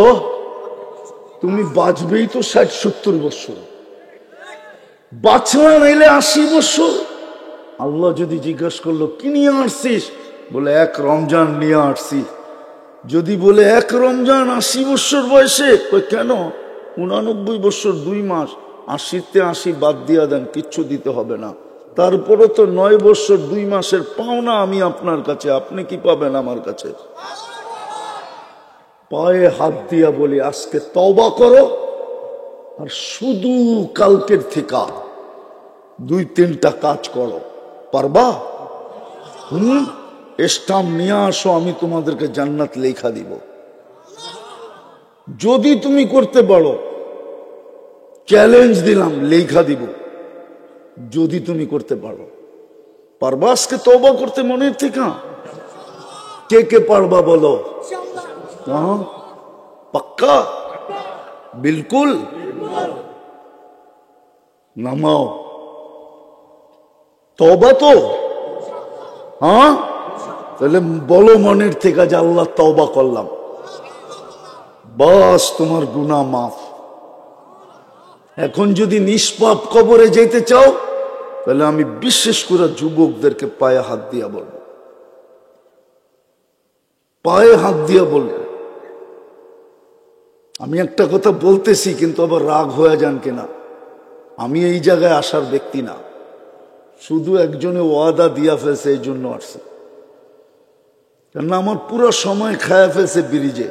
তুমি বাঁচবেই তো 60-70 বৎসর, বাঁচলা নাইলে 80 বৎসর। আল্লাহ যদি জিজ্ঞাসা করলো কি নিয়ে আসছিস, বলে এক রমজান নিয়ে আসছি। যদি বলে এক রমজান 80 বৎসর বয়সে, কেন 89 বৎসর 2 মাস, 80-তে 80 বাদ দিয়া দেন, কিচ্ছু দিতে হবে না। তারপরে তো 9 বৎসর 2 মাসের পাওনা আমি আপনার কাছে, আপনি কি পাবেন আমার কাছে? পায়ে হাত দিয়া বলি, আজকে তওবা করো, আর শুধু কালকের থেকে 2-3টা কাজ করো। পারবা? স্টাম্প নিয়ে আসো, আমি তোমাদেরকে জান্নাত লেখা দিব। যদি তুমি করতে পারো, চ্যালেঞ্জ দিলাম, লেখা দিব। যদি তুমি করতে পারো, পারবা আজকে তওবা করতে মনের থেকে? কে কে পারবা বলো? হ্যাঁ, পাক্কা? বিলকুল? নামাও। তওবা তো? হ্যাঁ, তাহলে বলো মনের থেকে যে আল্লাহ তওবা করলাম, বাস তোমার গুনাহ মাফ। এখন যদি নিষ্পাপ কবরে যেতে চাও, তাহলে আমি বিশেষ করে যুবকদেরকে পায়ে হাত দিয়া বলবো, পায়ে হাত দিয়া বলবো। আমি একটা কথা বলতেছি, কিন্তু আবার রাগ হয়ে যান কিনা, আমি এই জায়গায় আসার ব্যক্তি না, শুধু একজনে ওয়াদা দিয়া ফেলছে, এই জন্য আসছে। কেননা আমার পুরো সময় খায়া ফেলছে ব্রিজে।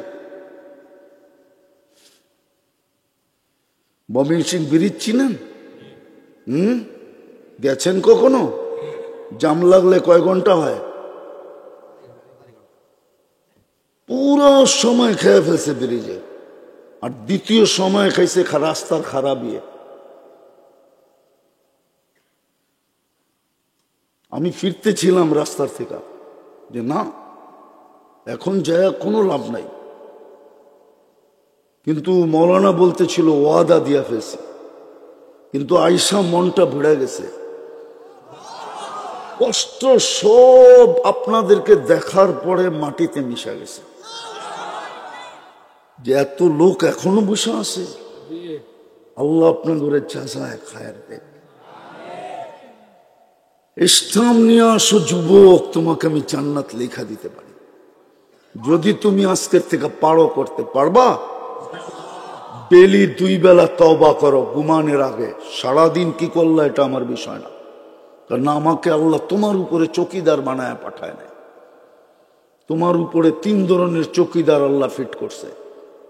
ময়মনসিংহ ব্রিজ চিনেন? গেছেন কখনো? জাম লাগলে কয় ঘন্টা হয়? পুরো সময় খেয়ে ফেলছে ব্রিজে। আর দ্বিতীয় সময় খাইছে রাস্তার খারাপ ইয়ে। আমি ফিরতেছিলাম রাস্তার থেকে, যে না, এখন যায় কোনো লাভ নাই। কিন্তু মৌলানা বলতেছিল ওয়াদা দিয়া ফেলছে, কিন্তু আইসা মনটা ভিড়ে গেছে। কষ্ট সব আপনাদেরকে দেখার পরে মাটিতে মিশা গেছে, যে এত লোক এখনো বসে আছে। আল্লাহ আপনার ঘরে চাষায় খায়ের দেখ। ইসলাম নিয়ে আসো যুবক, তোমাকে আমি জান্নাত লেখা দিতে পারি, যদি তুমি আজকের থেকে পারো। করতে পারবা? ডেলি 2 বেলা তওবা করো ঘুমানোর আগে। সারাদিন কি করলা এটা আমার বিষয় না, কারণ আমাকে আল্লাহ তোমার উপরে চৌকিদার বানায় পাঠায় নাই। তোমার উপরে 3 ধরনের চৌকিদার আল্লাহ ফিট করছে,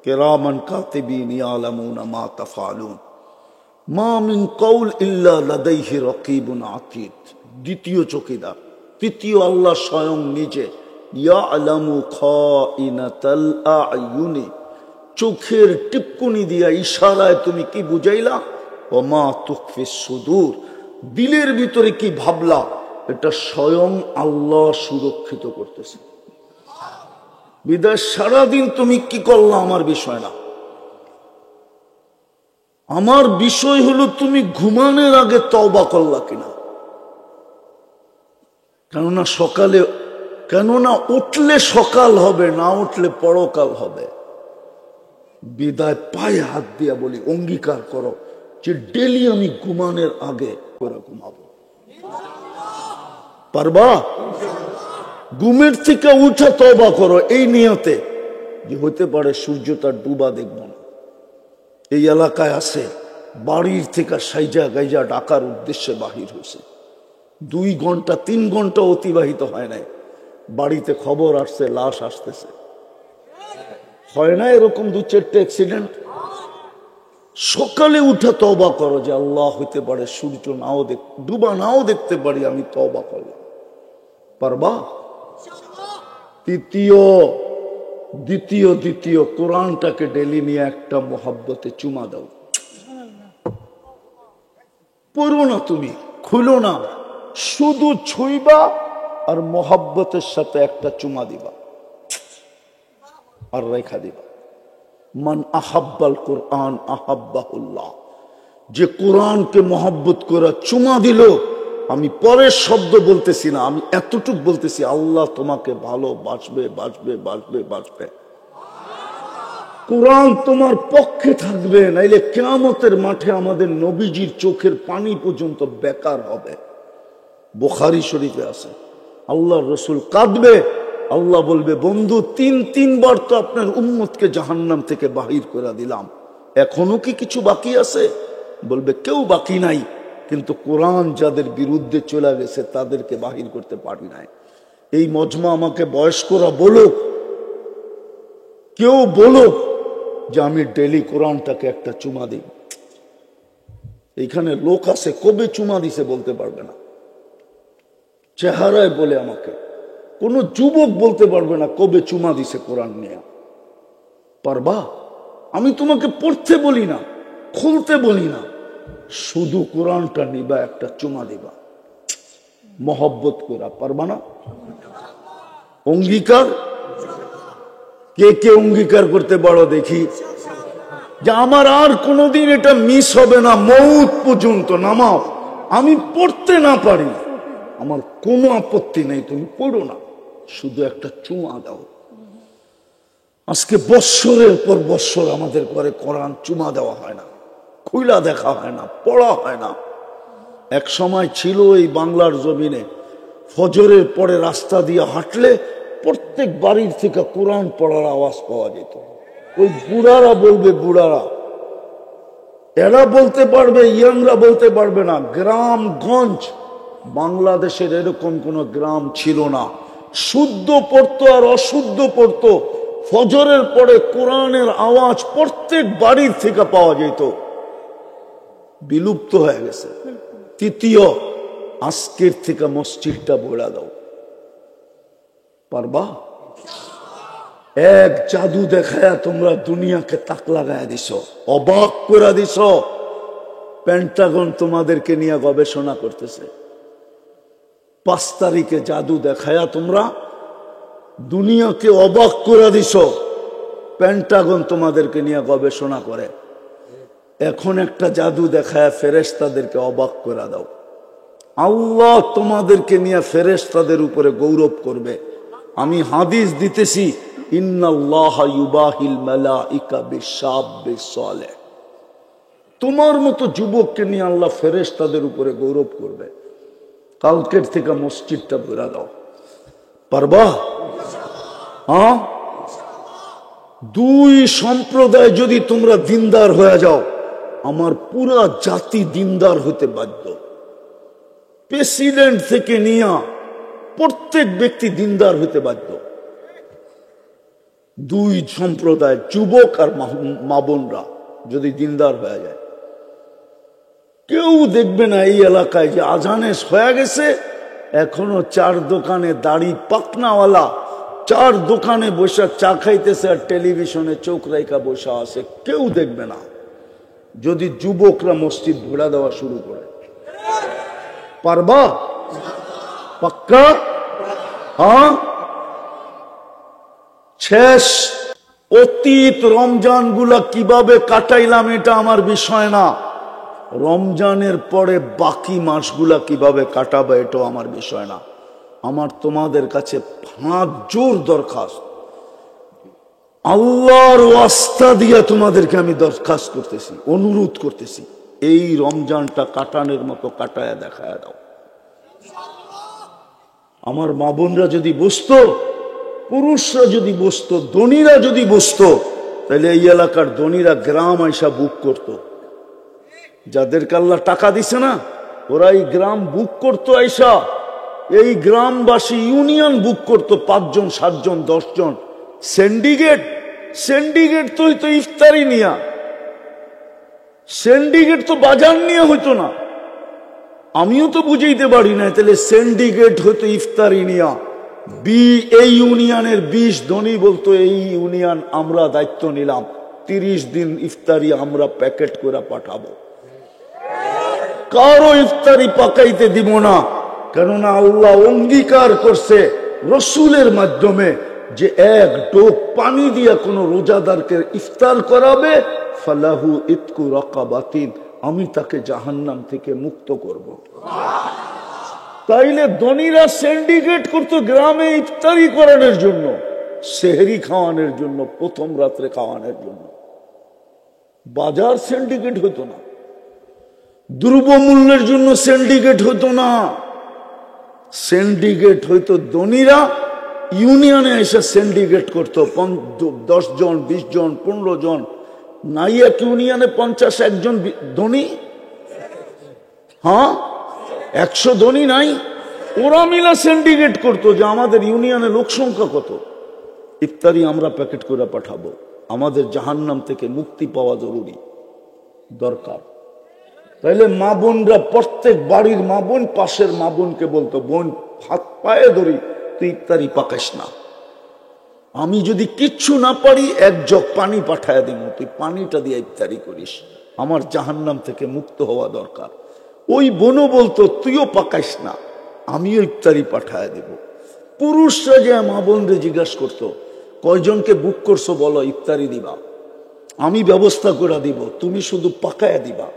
কিরামান কাতিবিন ইয়ালামুনা মা তাফআলুন মা মিন কওল ইল্লা লাদাইহি রাকিবুন আতীদ। দ্বিতীয় চৌকিদার। তৃতীয় আল্লাহ স্বয়ং নিজে, ইয়ালামু খাইনাতাল আয়ুনি, চোখের টিপকুনি দিয়া ইশারায় তুমি কি বুঝাইলা, ওমা তুখফিস সুদূর, দিলের ভিতরে কি ভাবলা, এটা স্বয়ং আল্লাহ সুরক্ষিত করতেছে। বিদায় সারাদিন তুমি কি করলা আমার বিষয় না, আমার বিষয় হলো তুমি ঘুমানোর আগে তওবা করলা কিনা। কেননা উঠলে সকাল হবে, না উঠলে পরকাল হবে। বিদায় পায়ে হাত দিয়া বলি, অঙ্গীকার করো যে ডেলি আমি ঘুমানোর আগে করে ঘুমাবো। পারবা? ঘুমের থেকে উঠে তওবা করো এই নিয়তে যে হতে পারে সূর্যটা ডুবা দেখব না। এই এলাকায় আছে, বাড়ির থেকে সাইজা গাইজা ডাকার উদ্দেশ্যে বাহির হয়েছে, 2 ঘন্টা 3 ঘন্টা অতিবাহিত হয় নাই, বাড়িতে খবর আসছে লাশ আসতেছে। হয় না এরকম 2-4টা অ্যাক্সিডেন্ট? সকালে উঠে তওবা করো যে আল্লাহ হইতে পারে সূর্য নাও ডুবা নাও দেখতে পারি, আমি তওবা করলাম। পারবা? দ্বিতীয় কোরআনটাকে ডেলি নিয়ে একটা মোহাব্বতে চুমা দাও। পড়ো না, তুমি খুলো না, শুধু ছুঁইবা আর মোহাব্বতের সাথে একটা চুমা দিবা আর রেখা দিবা। মান আহাব্বাল কোরআন আহাব্বাহুল্লাহ, যে কোরআনকে মোহাব্বত করা চুমা দিল, আমি পরের শব্দ বলতেছি না, আমি এতটুক বলতেছি, আল্লাহ তোমাকে ভালোবাসবে, বাসবে বাসবে বাসবে। কোরআন তোমার পক্ষে থাকবে, নাইলে কিয়ামতের মাঠে আমাদের নবীজির চোখের পানি পর্যন্ত বেকার হবে। বুখারী শরীফে আছে, আল্লাহর রাসূল কাঁদবে, আল্লাহ বলবে বন্ধু 3 বার তো আপনার উম্মতকে জাহান্নাম থেকে বাহির করে দিলাম, এখনো কি কিছু বাকি আছে? বলবে কেউ বাকি নাই, কিন্তু কোরআন যাদের বিরুদ্ধে চলে গেছে তাদেরকে বাহির করতে পারি নাই। এই মজমা আমাকে বয়স্করা বলুক, কেউ বলুক যে আমি ডেলি কোরআনটাকে একটা চুমা দিই। এইখানে লোক আছে কবে চুমা দিছে বলতে পারবে না, চেহারায় বলে আমাকে। কোন যুবক বলতে পারবে না কবে চুমা দিছে কোরআন নিয়ে। পারবা? আমি তোমাকে পড়তে বলি না, খুলতে বলি না, শুধু কোরআনটা নিবা, একটা চুমা দিবা, মহব্বত করা পারবা না? অঙ্গীকার কে কে অঙ্গীকার করতে পারো দেখি যে আমার আর কোনোদিন এটা মিস হবে না, মৌত পর্যন্ত নামাও, আমি পড়তে না পারি, আমার কোনো আপত্তি নেই, তুমি পড়ো না, শুধু একটা চুমা দাও। আজকে বৎসরের পর বৎসর আমাদের ঘরে কোরআন চুমা দেওয়া হয় না, খুইলা দেখা হয় না, পড়া হয় না। এক সময় ছিল এই বাংলার জমিনে ফজরের পরে রাস্তা দিয়ে হাঁটলে প্রত্যেক বাড়ির থেকে কোরআন পড়ার আওয়াজ পাওয়া যেত। ওই বুড়ারা বলবে, বুড়ারা এরা বলতে পারবে, ইয়াংরা বলতে পারবে না। গ্রামগঞ্জ বাংলাদেশের এরকম কোন গ্রাম ছিল না, শুদ্ধ পড়তো আর অশুদ্ধ পড়তো। ফজরের পরে কোরআনের আওয়াজ প্রত্যেক বাড়ির থেকে পাওয়া যেত, বিলুপ্ত হয়ে গেছে। তৃতীয়, আজকের থেকে মসজিদটা বইলা দাও, পারবা? এক জাদু দেখায় তোমরা দুনিয়াকে তাক লাগায় দিছ, অবাক করে দিছ। পেন্টাগন তোমাদেরকে নিয়ে গবেষণা করতেছে। 5 তারিখে জাদু দেখায়া তোমরা দুনিয়াকে অবাক করে দিছ, পেন্টাগন তোমাদেরকে নিয়ে গবেষণা করে। এখন একটা জাদু দেখায় ফেরেশতাদেরকে অবাক করে দাও, আল্লাহ তোমাদেরকে নিয়ে ফেরেশতাদের উপরে গৌরব করবে। আমি হাদিস দিতেছি, ইন্নাল্লাহা ইউবাহিল মালাইকা বিশাব্বি সালেহ। তোমার মতো যুবককে নিয়ে আল্লাহ ফেরেশতাদের উপরে গৌরব করবে। কালকের থেকে মসজিদটা বেরা দাও, পারবা? হ্যাঁ, 2 সম্প্রদায় যদি তোমরা দিনদার হয়ে যাও, আমার পুরা জাতি দিনদার হতে বাধ্য। প্রেসিডেন্ট থেকে নিয়ে প্রত্যেক ব্যক্তি দিনদার হতে বাধ্য। 2 সম্প্রদায়, যুবক আর মা বোনরা যদি দিনদার হয়ে যায়, কেউ দেখবে না এই এলাকায় যে আজানে হয়ে গেছে, এখনো 4 দোকানে দাড়ি পাকনাওয়ালা 4 দোকানে বসে চা খাইতেছে আর টেলিভিশনে চোখ রাইখা বসা আছে, কেউ দেখবে না। যদি যুবকরা মসজিদ ঘোরা দেওয়া শুরু করে, পারবা? পাক্কা? হ্যাঁ। শেষ, অতীত রমজান গুলা কিভাবে কাটাইলাম এটা আমার বিষয় না, রমজানের পরে বাকি মাসগুলা কিভাবে কাটাবে এটাও আমার বিষয় না। আমার তোমাদের কাছে হাত জোর দরখাস্ত, আল্লাহর ওয়াস্তা দিয়ে তোমাদেরকে আমি দরখাস্ত করতেছি, অনুরোধ করতেছি, এই রমজানটা কাটানোর মতো কাটায় দেখায় দাও। আমার মা বোনরা যদি বসতো, পুরুষরা যদি বসতো, ধনীরা যদি বসতো, তাহলে এই এলাকার ধনীরা গ্রাম আইসা বুক করত। যাদেরকে আল্লাহ টাকা দিছে না, ওরা এই গ্রাম বুক করতো আইসা। এই গ্রামবাসী ইউনিয়ন বুক করতো, 5 জন 7 জন 10 জন। সিন্ডিকেট তো হইতো ইফতারি নিয়া, সিন্ডিকেট তো বাজার নিয়ে হইতো না। আমিও তো বুঝাইতে পারি না, তাহলে সিন্ডিকেট হইতো ইফতারি নিয়া। এই ইউনিয়নের 20 ধনী বলতো, এই ইউনিয়ন আমরা দায়িত্ব নিলাম, 30 দিন ইফতারি আমরা প্যাকেট করে পাঠাবো, কারো ইফতারি পাকাইতে দিব না। কেননা আল্লাহ অঙ্গীকার করছে রসুলের মাধ্যমে যে 1 ডোক পানি দিয়া কোন রোজাদারকে ইফতার করাবে, ফালাহু ইতকু রাকাবাতিন, আমি তাকে জাহান্নাম থেকে মুক্ত করব। তাইলে ধনীরা সিন্ডিকেট করতো গ্রামে ইফতারি করানোর জন্য, সেহরি খাওয়ানোর জন্য, প্রথম রাত্রে খাওয়ানোর জন্য। বাজার সিন্ডিকেট হতো না, দ্রব্যমূল্যের জন্য সিন্ডিকেট হতো না। সিন্ডিকেট হইতো ধনীরা ইউনিয়নে এসে সিন্ডিকেট করতো, 10 জন 20 জন 15 জন, নাই এক ইউনিয়নে 50-1 জন ধনী। হ্যাঁ, 100 ধনী নাই, ওরা মিলা সিন্ডিকেট করতো যে আমাদের ইউনিয়নে লোক সংখ্যা কত, ইফতারি আমরা প্যাকেট করে পাঠাবো, আমাদের জাহান্নাম থেকে মুক্তি পাওয়া জরুরি, দরকার। তাইলে মা বোনরা, প্রত্যেক বাড়ির মা বোন পাশের মা বোনকে বলতো, বোন হাত পায়ে ধরি, তুই ইফতারি পাকাইস না, আমি যদি কিচ্ছু না পারি এক জগ পানি পাঠায় দিব, তুই পানিটা দিয়ে ইফতারি করিস, আমার জাহান্নাম থেকে মুক্ত হওয়া দরকার। ওই বোনও বলতো তুইও পাকাইস না, আমিও ইফতারি পাঠায় দেব। পুরুষরা যে মা বোনরে জিজ্ঞাসা করতো কয়জনকে বুক করছো বলো, ইফতারি দিবা, আমি ব্যবস্থা করে দিব, তুমি শুধু পাকায় দিবা।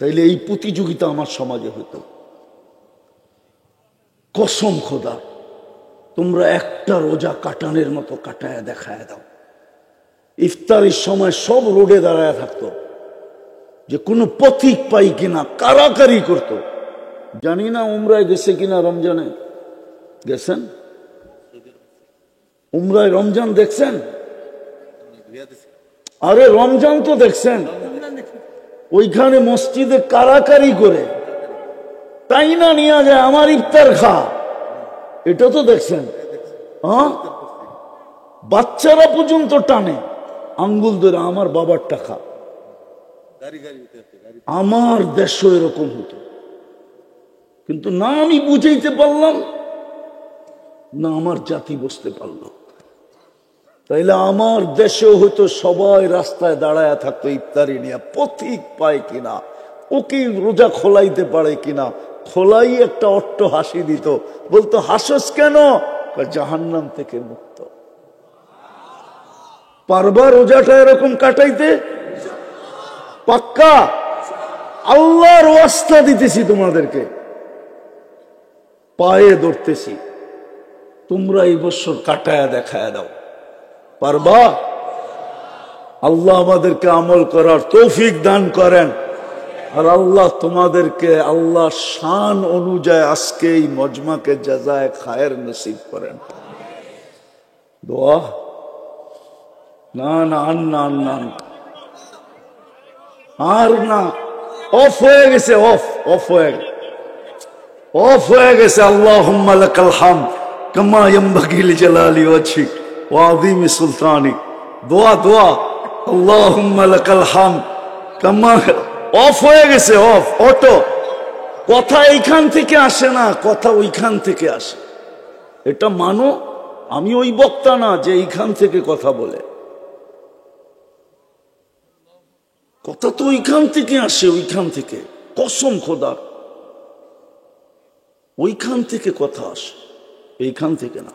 তাইলে এই প্রতিযোগিতা আমার সমাজে হতো। কসম খোদা, তোমরা একটা রোজা কাটানের মতো কাটায় দেখায় দাও। ইফতারির সময় সব রোডে দাঁড়ায় থাকতো, যে কোনো পথিক পাই কিনা কারাকারি করত। জানি না উমরায় গেছে কিনা, রমজানে গেছেন? উমরায় রমজান দেখছেন? আরে রমজান তো দেখছেন, ওইখানে মসজিদে কারাকারি করে তাই না নিয়ে যায় আমার ইফতার খা, এটা তো দেখছেন। হ্যাঁ, বাচ্চারা পর্যন্ত টানে আঙ্গুল ধরে আমার বাবার টাকা। আমার দেশও এরকম হতো, কিন্তু না আমি বুঝাইতে পারলাম না আমার জাতি বুঝতে পারল। তাইলে আমার দেশেও হয়তো সবাই রাস্তায় দাঁড়ায় থাকতো ইফতারি নিয়ে, পথিক পায় কিনা, ওকে রোজা খোলাইতে পারে কিনা। খোলাই একটা অট্ট হাসি দিত, বলতো হাসস কেন? জাহান্নাম থেকে মুক্ত। পারবা রোজাটা এরকম কাটাইতে? পাক্কা? আল্লাহর ওয়াস্তা দিতেছি তোমাদেরকে, পায়ে ধরতেছি, তোমরা এই বছর কাটায়া দেখায় দাও। পারবা? আল্লাহ আমাদেরকে আমল করার তৌফিক দান করেন। আর আল্লাহ তোমাদেরকে আল্লাহ শান অনুযায়ী আজকে এই মজমাকে জাযায়ে খায়ের নসিব করেন। দোয়া না না না না আর না, অফ হয়ে গেছে, অফ হয়ে গেছে। আল্লাহুম্মা লাকাল হামদ কামা ইয়ানবাগি লিজালালি ওয়াজহিক ওয়া আযীমি সুলতানিক। দোয়া আল্লাহুম্মা লাকাল হামদ কামা। অফ হয়ে গেছে, অটো। কথা এইখান থেকে আসে না, কথা ওইখান থেকে আসে। এটা মানো, আমি ওই বক্তা না যে এইখান থেকে কথা বলে। কথা তো ওইখান থেকে আসে, ওইখান থেকে, কসম খোদার, ওইখান থেকে কথা আসে, এইখান থেকে না।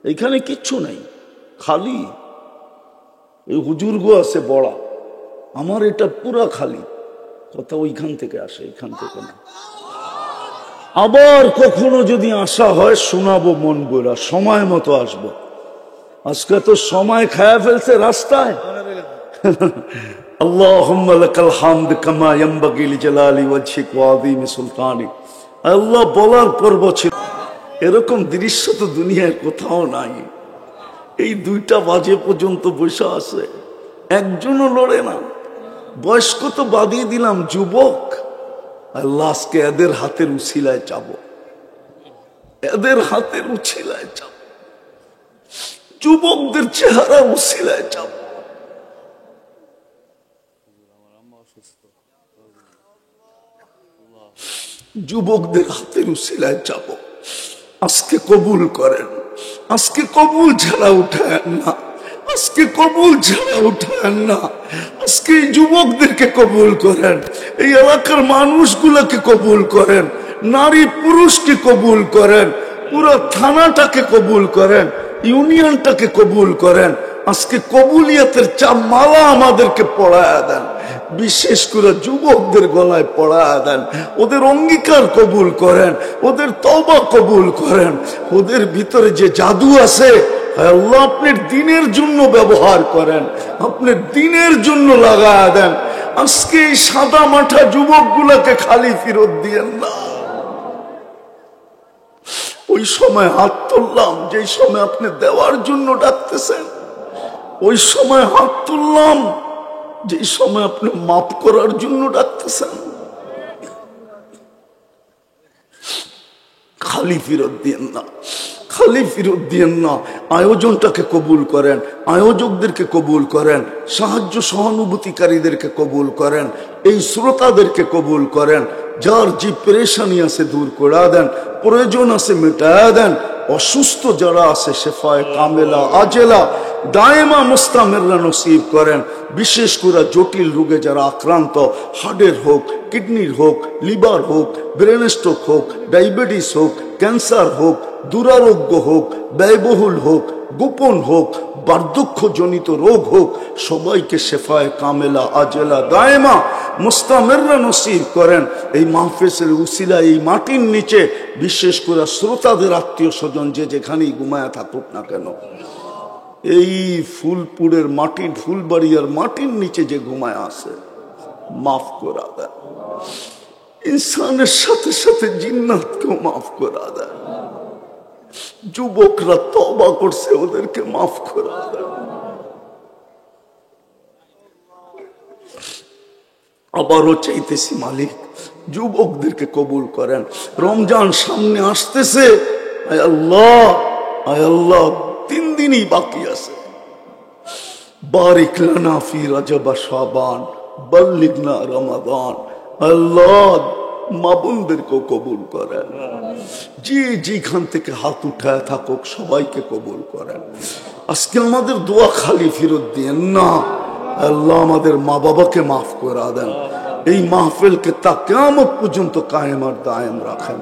এইখানে কিচ্ছু নেই, খালি এই হুজুরগো আছে বড়া, আমার এটা পুরা খালি। কথা ওইখান থেকে আসে, এইখান থেকে না। আবার কখনো যদি আসা হয় শোনাবো মন গোলা, সময় মতো আসবো। আজকে তো সময় খায়া ফেলছে রাস্তায়। আল্লাহুম্মা লাকাল হামদ কামা ইয়ানবাগি লিজালালি ওয়াজহিক ওয়া আযীমি সুলতানিক। আল্লাহ বলার পর্ব ছিল। এরকম দৃশ্য তো দুনিয়ায় কোথাও নাই। এই 2টা বাজে পর্যন্ত বসে আছে, একজনও লড়ে না। বয়স্ক তো বাদিয়ে দিলাম, যুবক। আল্লাহ আজকে এদের হাতের উছিলায় চাবো, এদের হাতের উছিলায় চাবো, যুবকদের চেহারা উছিলায় চাবো। যুবকদের হাতের উছিলায় চাবো। আজকে কবুল করেন, আজকে কবুল ছাড়া উঠায়েন না, আজকে কবুল ছাড়া উঠায়েন না। আজকে এই যুবকদেরকে কবুল করেন, এই এলাকার মানুষগুলোকে কবুল করেন, নারী পুরুষকে কবুল করেন, পুরো থানাটাকে কবুল করেন, ইউনিয়নটাকে কবুল করেন। আজকে কবুলিয়াতের মালা আমাদেরকে পড়ায়া দেন, বিশেষ করে যুবকদের গলায় পড়ায়া দেন। ওদের অঙ্গীকার কবুল করেন, ওদের তওবা কবুল করেন। ওদের ভিতরে যে জাদু আছে আল্লাহ আপনার দ্বীনের জন্য ব্যবহার করেন, আপনার দ্বীনের জন্য লাগায়া দেন। আজকে এই সাদা মাঠা যুবকগুলোকে খালি ফেরত দিয়েন না। ওই সময় হাত তুললাম যে সময় আপনি দেওয়ার জন্য ডাকতেছেন, ওই সময় হাত তুললাম যে সময় আপনি মাফ করার জন্য ডাকতেছেন। খালি ফেরত দিয়েন না, খালি ফেরত দিয়েন না। আয়োজনটাকে কবুল করেন, আয়োজকদেরকে কবুল করেন, সাহায্য সহানুভূতিকারীদেরকে কবুল করেন, এই শ্রোতাদেরকে কবুল করেন। যার যে পেরেশানি আছে দূর করে দেন, প্রয়োজন আছে মেটায়া দেন। অসুস্থ যারা আছে শেফায়ে কামেলা আজেলা দায়েমা মুস্তামিররা নসিব করেন। বিশেষ করে জটিল রোগে যারা আক্রান্ত, হার্টের হোক, কিডনির হোক, লিভার হোক, ব্রেন স্ট্রোক হোক, ডায়াবেটিস হোক, ক্যান্সার হোক, দুরারোগ্য হোক, ব্যয়বহুল হোক, গোপন হোক, বার্ধক্যজনিত রোগ হোক, সবাইকে শেফায়ে কামেলা আজেলা দায়েমা মুস্তামিররা নসিব করেন। এই মাহফিলের উসিলা এই মাটির নিচে বিশেষ করে শ্রোতাদের আত্মীয় স্বজন যে যেখানেই ঘুমায়া থাকুক না কেন, এই ফুলপুরের মাটির ফুলবাড়িয়ার মাটির নিচে যে ঘুমায় আছে মাফ করা দেয়। ইনসানের সাথে সাথে জিন্নাতকেও মাফ করা দেয়। যুবকরা তওবা করছে, ওদেরকে মাফ করা দেয়। আবারও চাইতেছি মালিক যুবকদেরকে কবুল করেন। রমজান সামনে আসতেছে, আয় আল্লাহ, আয় আল্লাহ, 3 দিনই বাকি আছে। বারিক লানা ফি রজব শাবান বাল্লিগনা রমাদান। আল্লাহ মা বোনদেরকেও কবুল করেন। যে যেখান থেকে হাত উঠায় থাকুক সবাইকে কবুল করেন। আজকে আমাদের দোয়া খালি ফেরত দিয়েন না। আল্লাহ আমাদের মা বাবাকে মাফ করে দেন। এই মাহফিলকে তা কিয়ামত পর্যন্ত কায়েম আর দায়েম রাখেন।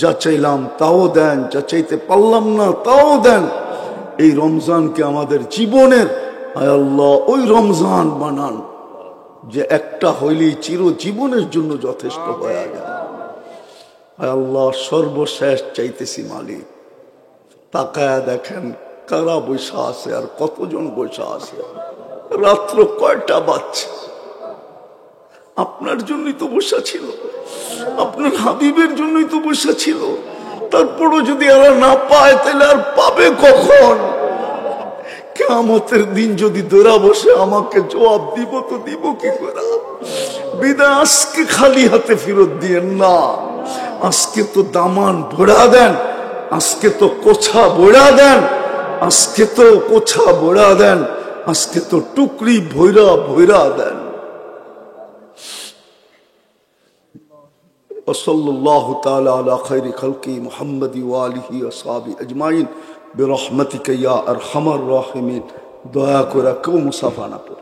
যা চাইলাম তাও দেন, যা চাইতে পারলাম না তাও দেন। এই রমজানকে আমাদের জীবনের আয় আল্লাহ ওই রমজান বানান যে একটা হইলেই চিরজীবনের জন্য যথেষ্ট হয়ে যায়। আয় আল্লাহ সর্বশেষ চাইতেছি মালিক, তাকায়া দেখেন কারা বৈশা আছে আর কতজন বৈশা আছে। রাত্র কয়টা বাজছে? আপনার জন্যই তো বসা ছিল, আপনার হাবিবের জন্যই তো বসা ছিল। তারপরও যদি এরা না পায় তাহলে আর পাবে কখন? কিয়ামতের দিন যদি ধরা বসে আমাকে জবাব দিব তো দিব কি করে? বিদায় আজকে খালি হাতে ফেরত দিয়েন না। আজকে তো দামান ভরা দেন, আজকে তো কোছা ভরা দেন, আজকে তো কোছা ভরা দেন, আজকে তো টুকরি ভৈরা ভৈরা দেন। ওয়াসাল্লাল্লাহু তাআলা আলা খায়রি খালকি মুহাম্মাদি ওয়া আলিহি ওয়া সাহবিহি আজমাইন বিরহমাতিকা ইয়া আরহামার রাহিমিন। দয়া করে কেউ মুসাফা না করে।